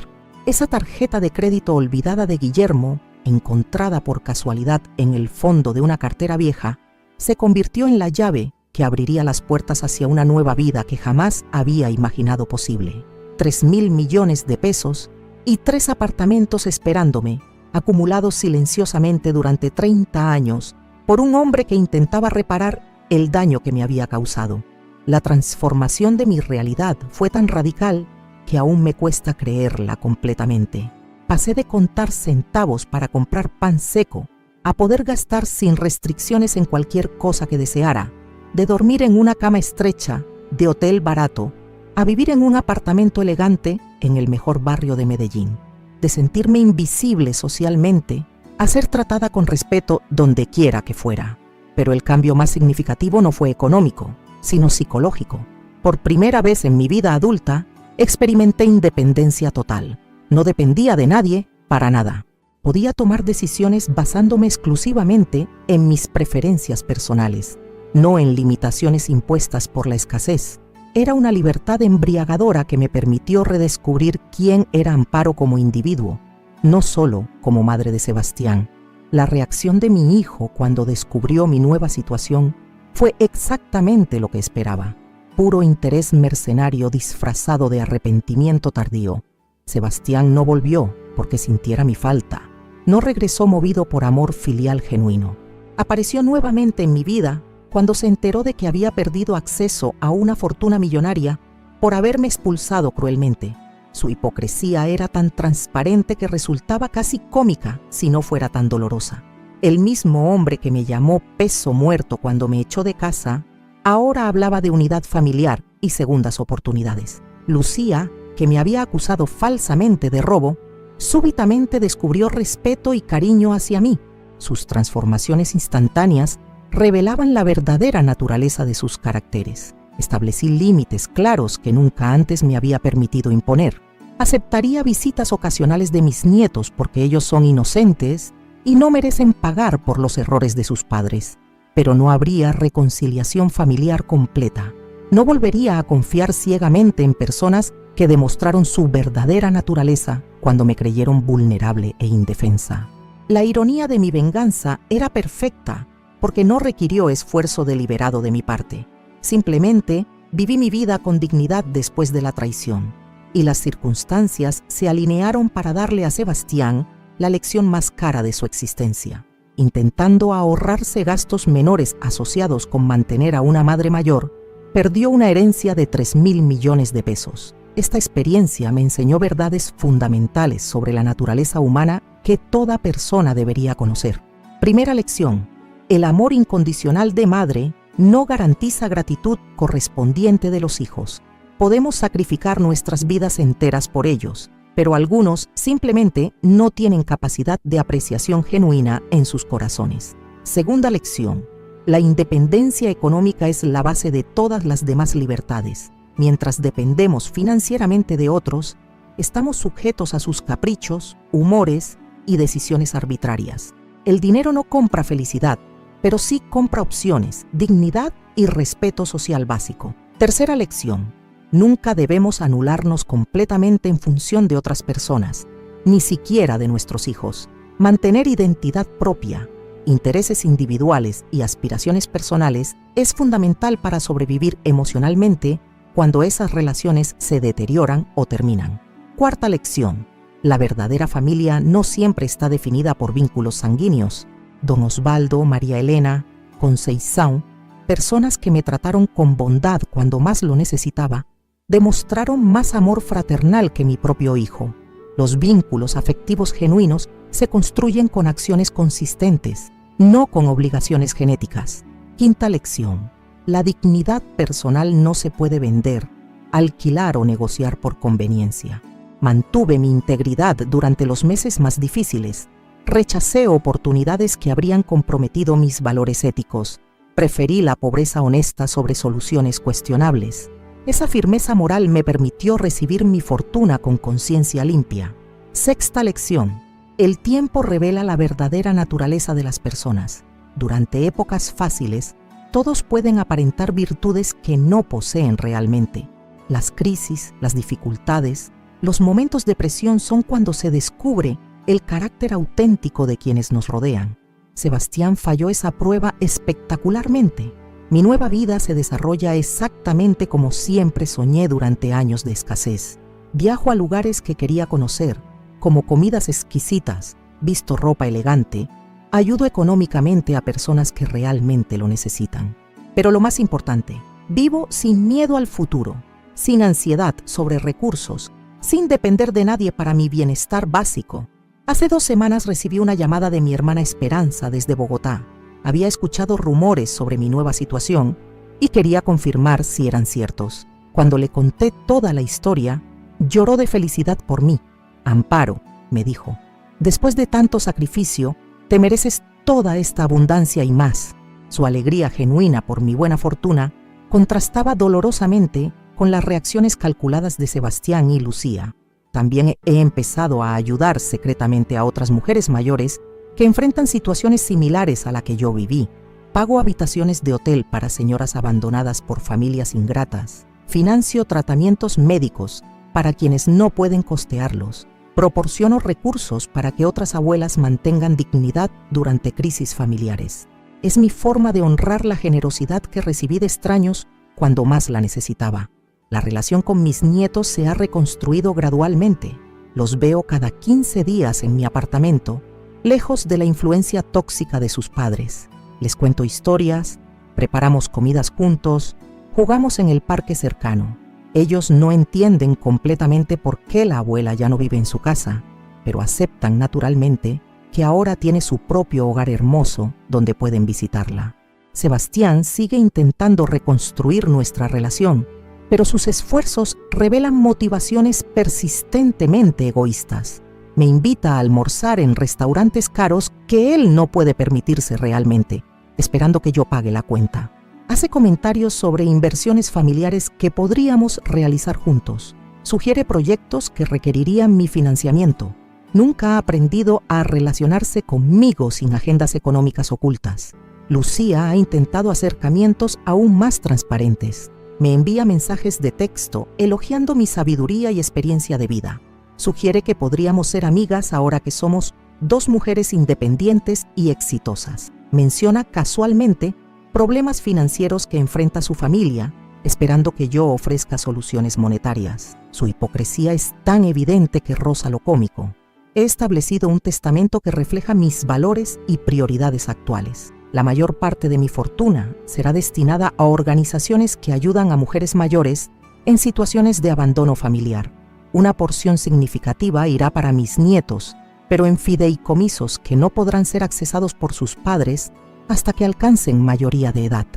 Esa tarjeta de crédito olvidada de Guillermo encontrada por casualidad en el fondo de una cartera vieja, se convirtió en la llave que abriría las puertas hacia una nueva vida que jamás había imaginado posible. 3.000 millones de pesos y 3 apartamentos esperándome, acumulados silenciosamente durante 30 años por un hombre que intentaba reparar el daño que me había causado. La transformación de mi realidad fue tan radical que aún me cuesta creerla completamente. Pasé de contar centavos para comprar pan seco a poder gastar sin restricciones en cualquier cosa que deseara, de dormir en una cama estrecha, de hotel barato, a vivir en un apartamento elegante en el mejor barrio de Medellín, de sentirme invisible socialmente, a ser tratada con respeto donde quiera que fuera. Pero el cambio más significativo no fue económico, sino psicológico. Por primera vez en mi vida adulta, experimenté independencia total. No dependía de nadie para nada. Podía tomar decisiones basándome exclusivamente en mis preferencias personales, no en limitaciones impuestas por la escasez. Era una libertad embriagadora que me permitió redescubrir quién era Amparo como individuo, no solo como madre de Sebastián. La reacción de mi hijo cuando descubrió mi nueva situación fue exactamente lo que esperaba. Puro interés mercenario disfrazado de arrepentimiento tardío. Sebastián no volvió porque sintiera mi falta. No regresó movido por amor filial genuino. Apareció nuevamente en mi vida cuando se enteró de que había perdido acceso a una fortuna millonaria por haberme expulsado cruelmente. Su hipocresía era tan transparente que resultaba casi cómica si no fuera tan dolorosa. El mismo hombre que me llamó peso muerto cuando me echó de casa, ahora hablaba de unidad familiar y segundas oportunidades. Lucía, que me había acusado falsamente de robo, súbitamente descubrió respeto y cariño hacia mí. Sus transformaciones instantáneas revelaban la verdadera naturaleza de sus caracteres. Establecí límites claros que nunca antes me había permitido imponer. Aceptaría visitas ocasionales de mis nietos porque ellos son inocentes y no merecen pagar por los errores de sus padres. Pero no habría reconciliación familiar completa. No volvería a confiar ciegamente en personas que demostraron su verdadera naturaleza cuando me creyeron vulnerable e indefensa. La ironía de mi venganza era perfecta porque no requirió esfuerzo deliberado de mi parte. Simplemente viví mi vida con dignidad después de la traición, y las circunstancias se alinearon para darle a Sebastián la lección más cara de su existencia. Intentando ahorrarse gastos menores asociados con mantener a una madre mayor, perdió una herencia de 3.000 millones de pesos. Esta experiencia me enseñó verdades fundamentales sobre la naturaleza humana que toda persona debería conocer. Primera lección: el amor incondicional de madre no garantiza gratitud correspondiente de los hijos. Podemos sacrificar nuestras vidas enteras por ellos, pero algunos simplemente no tienen capacidad de apreciación genuina en sus corazones. Segunda lección: la independencia económica es la base de todas las demás libertades. Mientras dependemos financieramente de otros, estamos sujetos a sus caprichos, humores y decisiones arbitrarias. El dinero no compra felicidad, pero sí compra opciones, dignidad y respeto social básico. Tercera lección: nunca debemos anularnos completamente en función de otras personas, ni siquiera de nuestros hijos. Mantener identidad propia, intereses individuales y aspiraciones personales es fundamental para sobrevivir emocionalmente cuando esas relaciones se deterioran o terminan. Cuarta lección: la verdadera familia no siempre está definida por vínculos sanguíneos. Don Osvaldo, María Elena, Conceição, personas que me trataron con bondad cuando más lo necesitaba, demostraron más amor fraternal que mi propio hijo. Los vínculos afectivos genuinos se construyen con acciones consistentes, no con obligaciones genéticas. Quinta lección: la dignidad personal no se puede vender, alquilar o negociar por conveniencia. Mantuve mi integridad durante los meses más difíciles. Rechacé oportunidades que habrían comprometido mis valores éticos. Preferí la pobreza honesta sobre soluciones cuestionables. Esa firmeza moral me permitió recibir mi fortuna con conciencia limpia. Sexta lección: el tiempo revela la verdadera naturaleza de las personas. Durante épocas fáciles, todos pueden aparentar virtudes que no poseen realmente. Las crisis, las dificultades, los momentos de presión son cuando se descubre el carácter auténtico de quienes nos rodean. Sebastián falló esa prueba espectacularmente. Mi nueva vida se desarrolla exactamente como siempre soñé durante años de escasez. Viajo a lugares que quería conocer, como comidas exquisitas, visto ropa elegante, ayudo económicamente a personas que realmente lo necesitan. Pero lo más importante, vivo sin miedo al futuro, sin ansiedad sobre recursos, sin depender de nadie para mi bienestar básico. Hace 2 semanas recibí una llamada de mi hermana Esperanza desde Bogotá. Había escuchado rumores sobre mi nueva situación y quería confirmar si eran ciertos. Cuando le conté toda la historia, lloró de felicidad por mí. Amparo, me dijo, después de tanto sacrificio, te mereces toda esta abundancia y más. Su alegría genuina por mi buena fortuna contrastaba dolorosamente con las reacciones calculadas de Sebastián y Lucía. También he empezado a ayudar secretamente a otras mujeres mayores que enfrentan situaciones similares a la que yo viví. Pago habitaciones de hotel para señoras abandonadas por familias ingratas. Financio tratamientos médicos para quienes no pueden costearlos. Proporciono recursos para que otras abuelas mantengan dignidad durante crisis familiares. Es mi forma de honrar la generosidad que recibí de extraños cuando más la necesitaba. La relación con mis nietos se ha reconstruido gradualmente. Los veo cada 15 días en mi apartamento, lejos de la influencia tóxica de sus padres. Les cuento historias, preparamos comidas juntos, jugamos en el parque cercano. Ellos no entienden completamente por qué la abuela ya no vive en su casa, pero aceptan naturalmente que ahora tiene su propio hogar hermoso donde pueden visitarla. Sebastián sigue intentando reconstruir nuestra relación, pero sus esfuerzos revelan motivaciones persistentemente egoístas. Me invita a almorzar en restaurantes caros que él no puede permitirse realmente, esperando que yo pague la cuenta. Hace comentarios sobre inversiones familiares que podríamos realizar juntos. Sugiere proyectos que requerirían mi financiamiento. Nunca ha aprendido a relacionarse conmigo sin agendas económicas ocultas. Lucía ha intentado acercamientos aún más transparentes. Me envía mensajes de texto elogiando mi sabiduría y experiencia de vida. Sugiere que podríamos ser amigas ahora que somos 2 mujeres independientes y exitosas. Menciona casualmente problemas financieros que enfrenta su familia, esperando que yo ofrezca soluciones monetarias. Su hipocresía es tan evidente que roza lo cómico. He establecido un testamento que refleja mis valores y prioridades actuales. La mayor parte de mi fortuna será destinada a organizaciones que ayudan a mujeres mayores en situaciones de abandono familiar. Una porción significativa irá para mis nietos, pero en fideicomisos que no podrán ser accesados por sus padres hasta que alcancen mayoría de edad.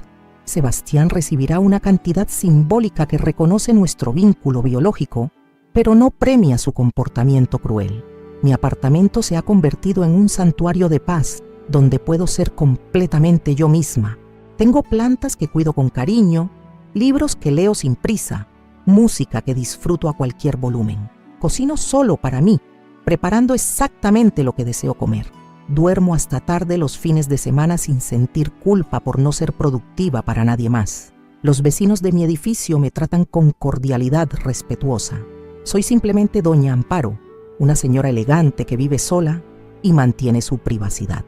Sebastián recibirá una cantidad simbólica que reconoce nuestro vínculo biológico, pero no premia su comportamiento cruel. Mi apartamento se ha convertido en un santuario de paz, donde puedo ser completamente yo misma. Tengo plantas que cuido con cariño, libros que leo sin prisa, música que disfruto a cualquier volumen. Cocino solo para mí, preparando exactamente lo que deseo comer. Duermo hasta tarde los fines de semana sin sentir culpa por no ser productiva para nadie más. Los vecinos de mi edificio me tratan con cordialidad respetuosa. Soy simplemente doña Amparo, una señora elegante que vive sola y mantiene su privacidad.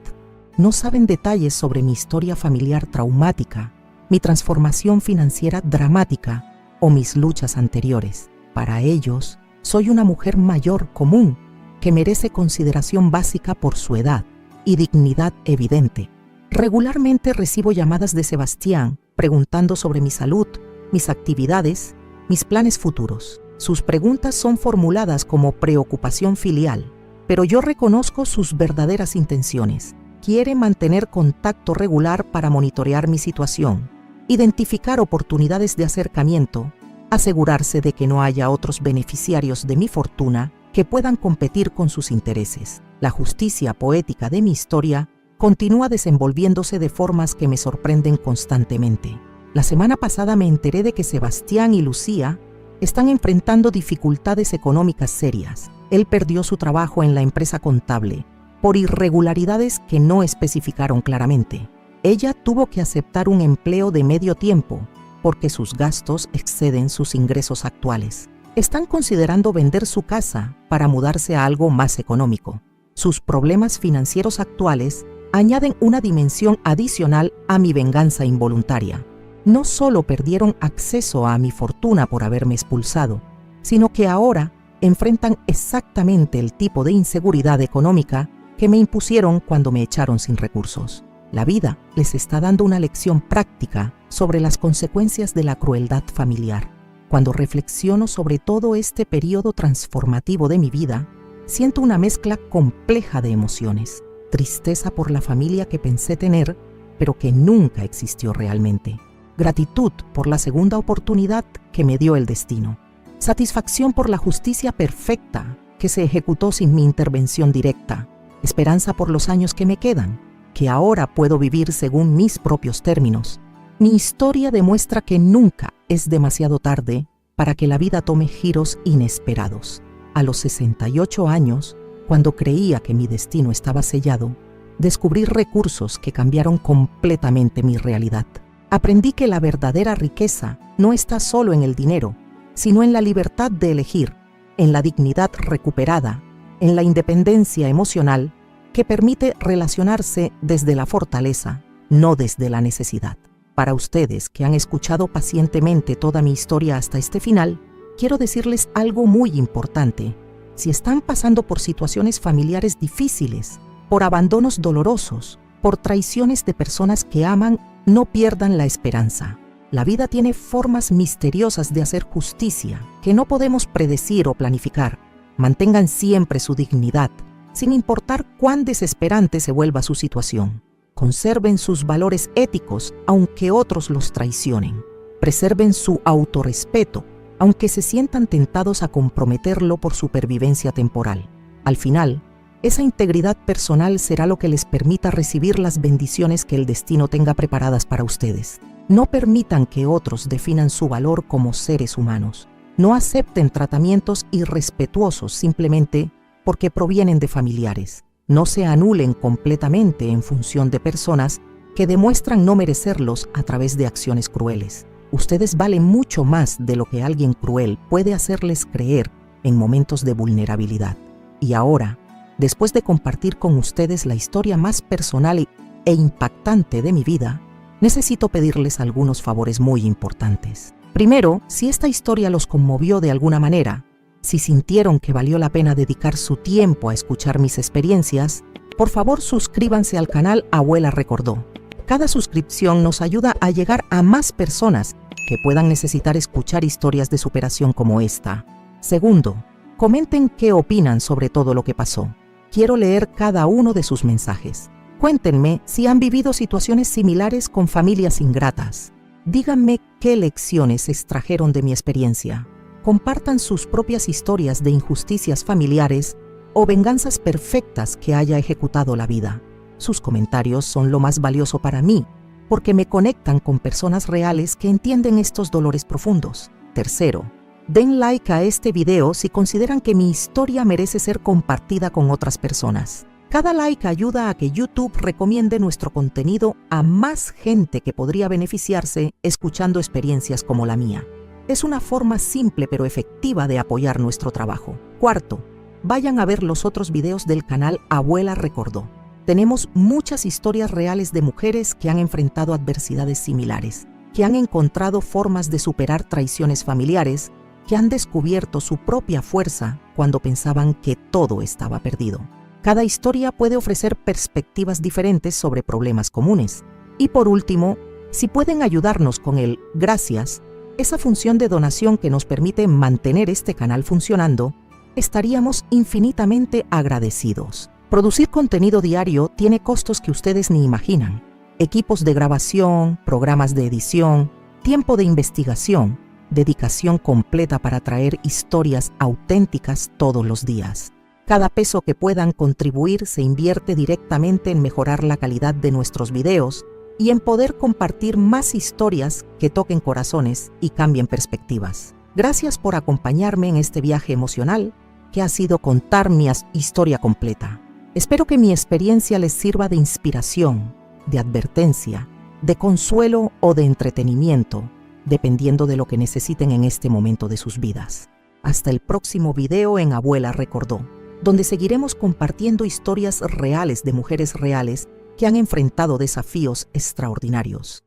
No saben detalles sobre mi historia familiar traumática, mi transformación financiera dramática o mis luchas anteriores. Para ellos, soy una mujer mayor común que merece consideración básica por su edad y dignidad evidente. Regularmente recibo llamadas de Sebastián preguntando sobre mi salud, mis actividades, mis planes futuros. Sus preguntas son formuladas como preocupación filial, pero yo reconozco sus verdaderas intenciones. Quiere mantener contacto regular para monitorear mi situación, identificar oportunidades de acercamiento, asegurarse de que no haya otros beneficiarios de mi fortuna que puedan competir con sus intereses. La justicia poética de mi historia continúa desenvolviéndose de formas que me sorprenden constantemente. La semana pasada me enteré de que Sebastián y Lucía están enfrentando dificultades económicas serias. Él perdió su trabajo en la empresa contable por irregularidades que no especificaron claramente. Ella tuvo que aceptar un empleo de medio tiempo porque sus gastos exceden sus ingresos actuales. Están considerando vender su casa para mudarse a algo más económico. Sus problemas financieros actuales añaden una dimensión adicional a mi venganza involuntaria. No solo perdieron acceso a mi fortuna por haberme expulsado, sino que ahora enfrentan exactamente el tipo de inseguridad económica que me impusieron cuando me echaron sin recursos. La vida les está dando una lección práctica sobre las consecuencias de la crueldad familiar. Cuando reflexiono sobre todo este periodo transformativo de mi vida, siento una mezcla compleja de emociones. Tristeza por la familia que pensé tener, pero que nunca existió realmente. Gratitud por la segunda oportunidad que me dio el destino. Satisfacción por la justicia perfecta que se ejecutó sin mi intervención directa. Esperanza por los años que me quedan, que ahora puedo vivir según mis propios términos. Mi historia demuestra que nunca es demasiado tarde para que la vida tome giros inesperados. A los 68 años, cuando creía que mi destino estaba sellado, descubrí recursos que cambiaron completamente mi realidad. Aprendí que la verdadera riqueza no está solo en el dinero, sino en la libertad de elegir, en la dignidad recuperada, en la independencia emocional que permite relacionarse desde la fortaleza, no desde la necesidad. Para ustedes que han escuchado pacientemente toda mi historia hasta este final, quiero decirles algo muy importante. Si están pasando por situaciones familiares difíciles, por abandonos dolorosos, por traiciones de personas que aman, no pierdan la esperanza. La vida tiene formas misteriosas de hacer justicia que no podemos predecir o planificar. Mantengan siempre su dignidad, sin importar cuán desesperante se vuelva su situación. Conserven sus valores éticos, aunque otros los traicionen. Preserven su autorrespeto, aunque se sientan tentados a comprometerlo por supervivencia temporal. Al final, esa integridad personal será lo que les permita recibir las bendiciones que el destino tenga preparadas para ustedes. No permitan que otros definan su valor como seres humanos. No acepten tratamientos irrespetuosos simplemente porque provienen de familiares. No se anulen completamente en función de personas que demuestran no merecerlos a través de acciones crueles. Ustedes valen mucho más de lo que alguien cruel puede hacerles creer en momentos de vulnerabilidad. Y ahora, después de compartir con ustedes la historia más personal e impactante de mi vida, necesito pedirles algunos favores muy importantes. Primero, si esta historia los conmovió de alguna manera, si sintieron que valió la pena dedicar su tiempo a escuchar mis experiencias, por favor suscríbanse al canal Abuela Recordó. Cada suscripción nos ayuda a llegar a más personas que puedan necesitar escuchar historias de superación como esta. Segundo, comenten qué opinan sobre todo lo que pasó. Quiero leer cada uno de sus mensajes. Cuéntenme si han vivido situaciones similares con familias ingratas. Díganme qué lecciones extrajeron de mi experiencia. Compartan sus propias historias de injusticias familiares o venganzas perfectas que haya ejecutado la vida. Sus comentarios son lo más valioso para mí, porque me conectan con personas reales que entienden estos dolores profundos. Tercero, den like a este video si consideran que mi historia merece ser compartida con otras personas. Cada like ayuda a que YouTube recomiende nuestro contenido a más gente que podría beneficiarse escuchando experiencias como la mía. Es una forma simple pero efectiva de apoyar nuestro trabajo. Cuarto, vayan a ver los otros videos del canal Abuela Recordó. Tenemos muchas historias reales de mujeres que han enfrentado adversidades similares, que han encontrado formas de superar traiciones familiares, que han descubierto su propia fuerza cuando pensaban que todo estaba perdido. Cada historia puede ofrecer perspectivas diferentes sobre problemas comunes. Y por último, si pueden ayudarnos con el gracias, esa función de donación que nos permite mantener este canal funcionando, estaríamos infinitamente agradecidos. Producir contenido diario tiene costos que ustedes ni imaginan. Equipos de grabación, programas de edición, tiempo de investigación, dedicación completa para traer historias auténticas todos los días. Cada peso que puedan contribuir se invierte directamente en mejorar la calidad de nuestros videos y en poder compartir más historias que toquen corazones y cambien perspectivas. Gracias por acompañarme en este viaje emocional que ha sido contar mi historia completa. Espero que mi experiencia les sirva de inspiración, de advertencia, de consuelo o de entretenimiento, dependiendo de lo que necesiten en este momento de sus vidas. Hasta el próximo video en Abuela Recordó. donde seguiremos compartiendo historias reales de mujeres reales que han enfrentado desafíos extraordinarios.